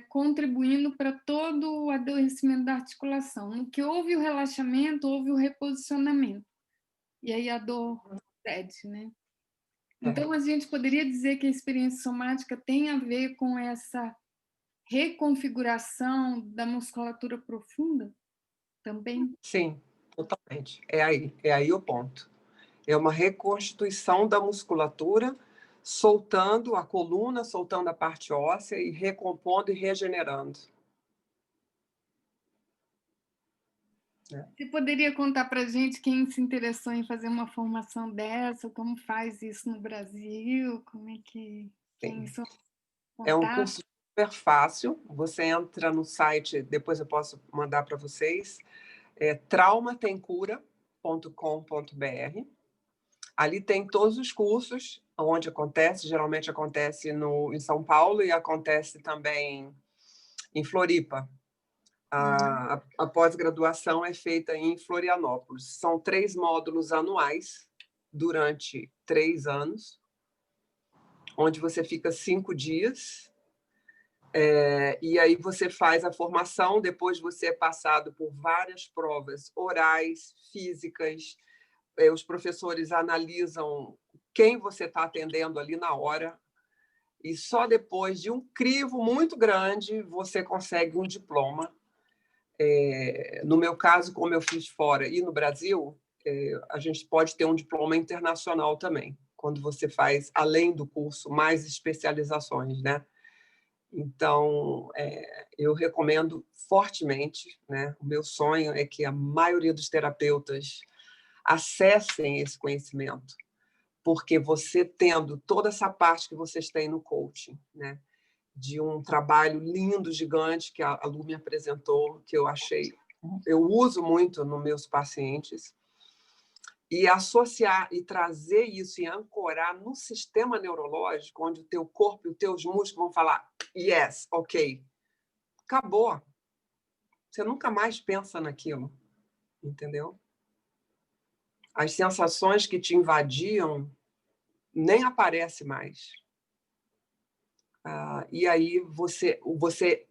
contribuindo para todo o adoecimento da articulação. No que houve o relaxamento, houve o reposicionamento. E aí a dor cede, né? Então, a gente poderia dizer que a experiência somática tem a ver com essa reconfiguração da musculatura profunda também? Sim, totalmente. É aí o ponto. É uma reconstituição da musculatura, soltando a coluna, soltando a parte óssea e recompondo e regenerando. Você poderia contar para a gente quem se interessou em fazer uma formação dessa, como faz isso no Brasil, como é que tem isso? É um curso super fácil, você entra no site, depois eu posso mandar para vocês, traumatemcura.com.br. Ali tem todos os cursos, onde acontece, geralmente acontece em São Paulo e acontece também em Floripa. A pós-graduação é feita em Florianópolis. São 3 módulos anuais, durante 3 anos, onde você fica 5 dias, e aí você faz a formação, depois você é passado por várias provas orais, físicas, os professores analisam quem você está atendendo ali na hora, e só depois de um crivo muito grande você consegue um diploma. No meu caso, como eu fiz fora e no Brasil, a gente pode ter um diploma internacional também, quando você faz, além do curso, mais especializações, né? Então, eu recomendo fortemente, né? O meu sonho é que a maioria dos terapeutas acessem esse conhecimento, porque você tendo toda essa parte que vocês têm no coaching, né? De um trabalho lindo, gigante, que a Lu me apresentou, que eu uso muito nos meus pacientes, e associar e trazer isso e ancorar no sistema neurológico, onde o teu corpo e os teus músculos vão falar yes, ok, acabou. Você nunca mais pensa naquilo, entendeu? As sensações que te invadiam nem aparecem mais. E aí você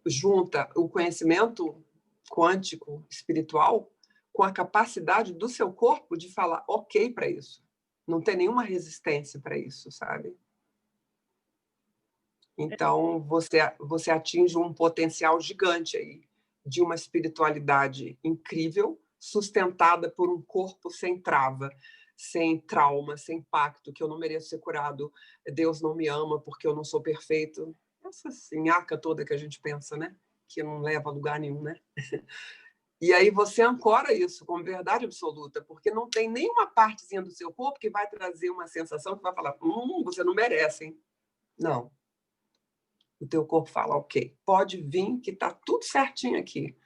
junta o conhecimento quântico, espiritual, com a capacidade do seu corpo de falar ok para isso. Não tem nenhuma resistência para isso, sabe? Então, você atinge um potencial gigante aí de uma espiritualidade incrível, sustentada por um corpo sem trava, sem trauma, sem pacto, que eu não mereço ser curado, Deus não me ama porque eu não sou perfeito. Essa sinhaca toda que a gente pensa, né? Que não leva a lugar nenhum, né? E aí você ancora isso como verdade absoluta, porque não tem nenhuma partezinha do seu corpo que vai trazer uma sensação que vai falar, você não merece, hein? Não. O teu corpo fala, ok, pode vir que está tudo certinho aqui.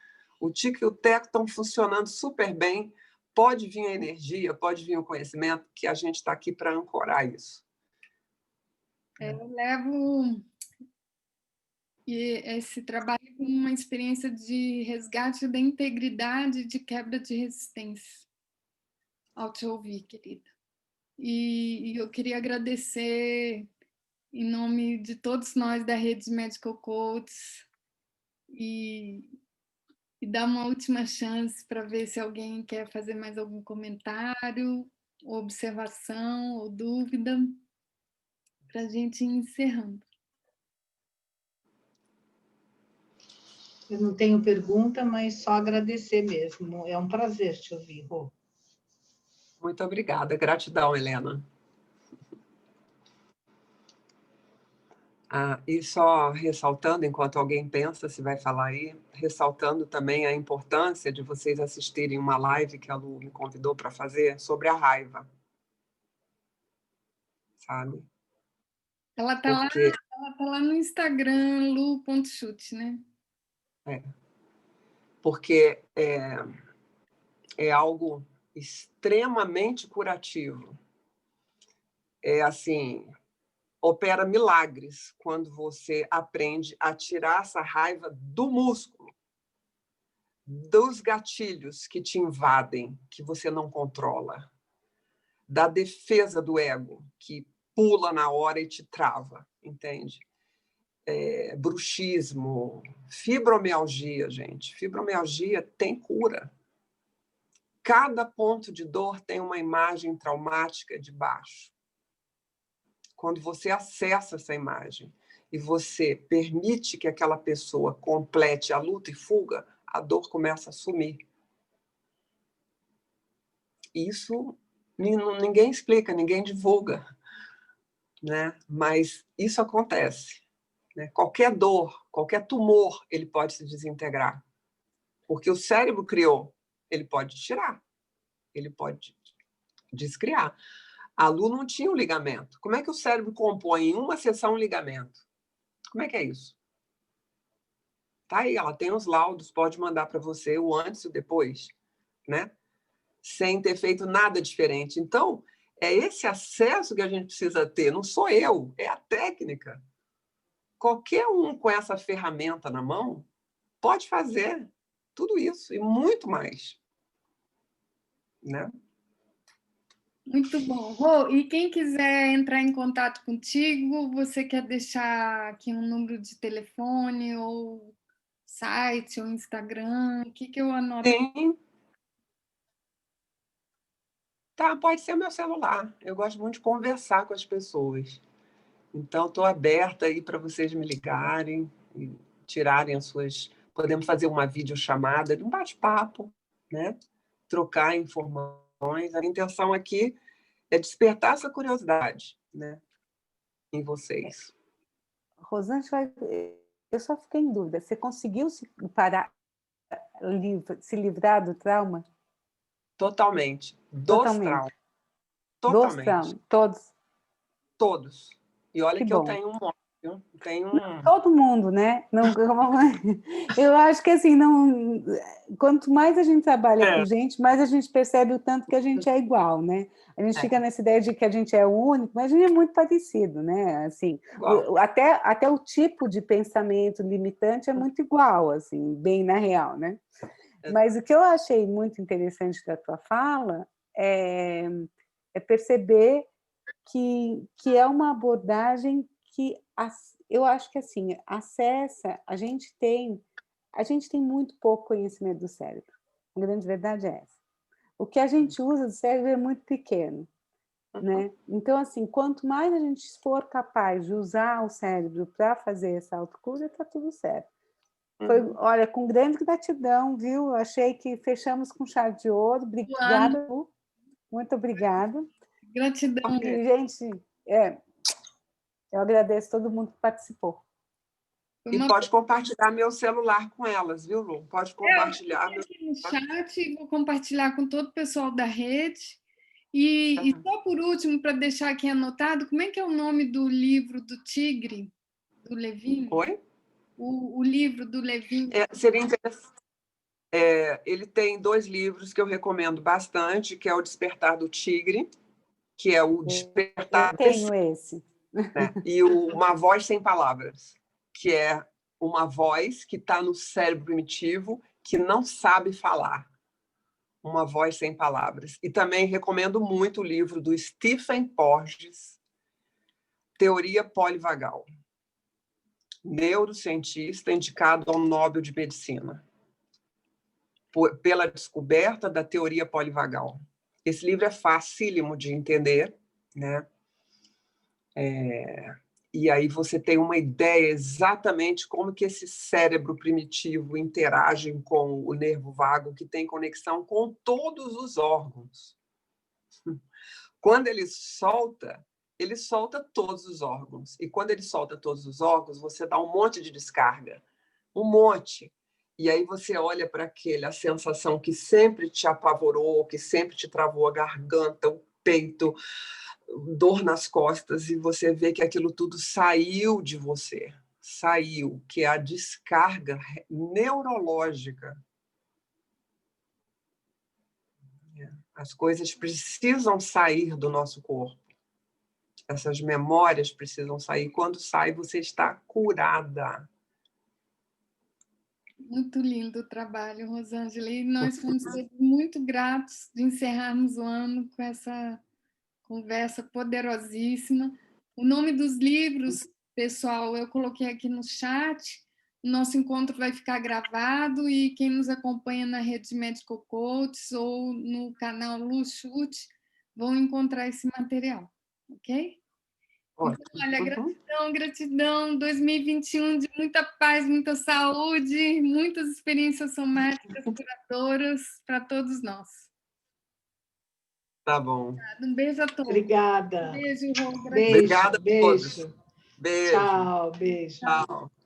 O tico e o teco estão funcionando super bem, pode vir a energia, pode vir o conhecimento, que a gente está aqui para ancorar isso. Eu levo esse trabalho como uma experiência de resgate da integridade, de quebra de resistência, ao te ouvir, querida. E eu queria agradecer em nome de todos nós da Rede Medical Coaches e dar uma última chance para ver se alguém quer fazer mais algum comentário, observação ou dúvida, para a gente ir encerrando. Eu não tenho pergunta, mas só agradecer mesmo. É um prazer te ouvir, Rô. Muito obrigada. Gratidão, Helena. E só ressaltando, enquanto alguém pensa se vai falar aí, ressaltando também a importância de vocês assistirem uma live que a Lu me convidou para fazer sobre a raiva. Sabe? Ela tá lá no Instagram, lu.chute, né? Porque é algo extremamente curativo. É assim, opera milagres quando você aprende a tirar essa raiva do músculo, dos gatilhos que te invadem, que você não controla, da defesa do ego, que pula na hora e te trava, entende? Bruxismo, fibromialgia, gente. Fibromialgia tem cura. Cada ponto de dor tem uma imagem traumática de baixo. Quando você acessa essa imagem e você permite que aquela pessoa complete a luta e fuga, a dor começa a sumir. Isso ninguém explica, ninguém divulga, né? Mas isso acontece. Né? Qualquer dor, qualquer tumor, ele pode se desintegrar. Porque o cérebro criou, ele pode tirar, ele pode descriar. A Lu não tinha um ligamento. Como é que o cérebro compõe em uma sessão um ligamento? Como é que é isso? Tá aí, ela tem os laudos, pode mandar para você o antes e o depois, né? Sem ter feito nada diferente. Então, é esse acesso que a gente precisa ter. Não sou eu, é a técnica. Qualquer um com essa ferramenta na mão pode fazer tudo isso e muito mais, né? Muito bom. Rô, e quem quiser entrar em contato contigo, você quer deixar aqui um número de telefone ou site ou Instagram? O que eu anoto? Sim. Tá, pode ser meu celular. Eu gosto muito de conversar com as pessoas. Então, estou aberta aí para vocês me ligarem e tirarem as suas... Podemos fazer uma videochamada, um bate-papo, né? Trocar informações. A intenção aqui é despertar essa curiosidade, né? Em vocês. Rosângela, eu só fiquei em dúvida. Você conseguiu se livrar do trauma? Totalmente. Dos Totalmente. traumas. Dos Totalmente. traumas, todos. Todos. E olha que eu bom. tenho um monte. Todo mundo, né? Não, eu acho que assim, não, quanto mais a gente trabalha com gente, mais a gente percebe o tanto que a gente é igual, né? A gente fica nessa ideia de que a gente é único, mas a gente é muito parecido, né? Assim, até o tipo de pensamento limitante é muito igual, assim, bem na real, né? Mas o que eu achei muito interessante da tua fala é perceber que é uma abordagem que eu acho que assim, a gente tem muito pouco conhecimento do cérebro. A grande verdade é essa. O que a gente usa do cérebro é muito pequeno, né? Então, assim, quanto mais a gente for capaz de usar o cérebro para fazer essa autocura, está tudo certo. Olha, com grande gratidão, viu? Achei que fechamos com chave de ouro. Obrigada, Lu. Muito obrigada. Gratidão. E, gente, eu agradeço todo mundo que participou. E pode compartilhar meu celular com elas, viu, Lu? Pode compartilhar. Eu aqui no chat, vou compartilhar com todo o pessoal da rede. E só por último, para deixar aqui anotado, como é que é o nome do livro do Tigre, do Levin? Oi? O livro do Levin. Seria interessante. Ele tem 2 livros que eu recomendo bastante, que é O Despertar do Tigre, que é o Despertar... Eu tenho esse. Né? E Uma Voz Sem Palavras, que é uma voz que está no cérebro primitivo que não sabe falar. Uma Voz Sem Palavras. E também recomendo muito o livro do Stephen Porges, Teoria Polivagal. Neurocientista indicado ao Nobel de Medicina, pela descoberta da teoria polivagal. Esse livro é facílimo de entender, né? E aí você tem uma ideia exatamente como que esse cérebro primitivo interage com o nervo vago, que tem conexão com todos os órgãos. Quando ele solta todos os órgãos. E quando ele solta todos os órgãos, você dá um monte de descarga. Um monte. E aí você olha para a sensação que sempre te apavorou, que sempre te travou a garganta, o peito, dor nas costas, e você vê que aquilo tudo saiu de você. Saiu, que é a descarga neurológica. As coisas precisam sair do nosso corpo. Essas memórias precisam sair. Quando sai, você está curada. Muito lindo o trabalho, Rosângela. E nós fomos muito gratos de encerrarmos o ano com essa conversa poderosíssima. O nome dos livros, pessoal, eu coloquei aqui no chat. O nosso encontro vai ficar gravado e quem nos acompanha na rede Medical Coaches ou no canal Luxute vão encontrar esse material, ok? Então, olha, gratidão, gratidão. 2021 de muita paz, muita saúde, muitas experiências somáticas curadoras para todos nós. Tá bom. Um beijo a todos. Obrigada. Beijo, Rô. Obrigada a todos. Beijo. Beijo. Tchau, beijo. Tchau.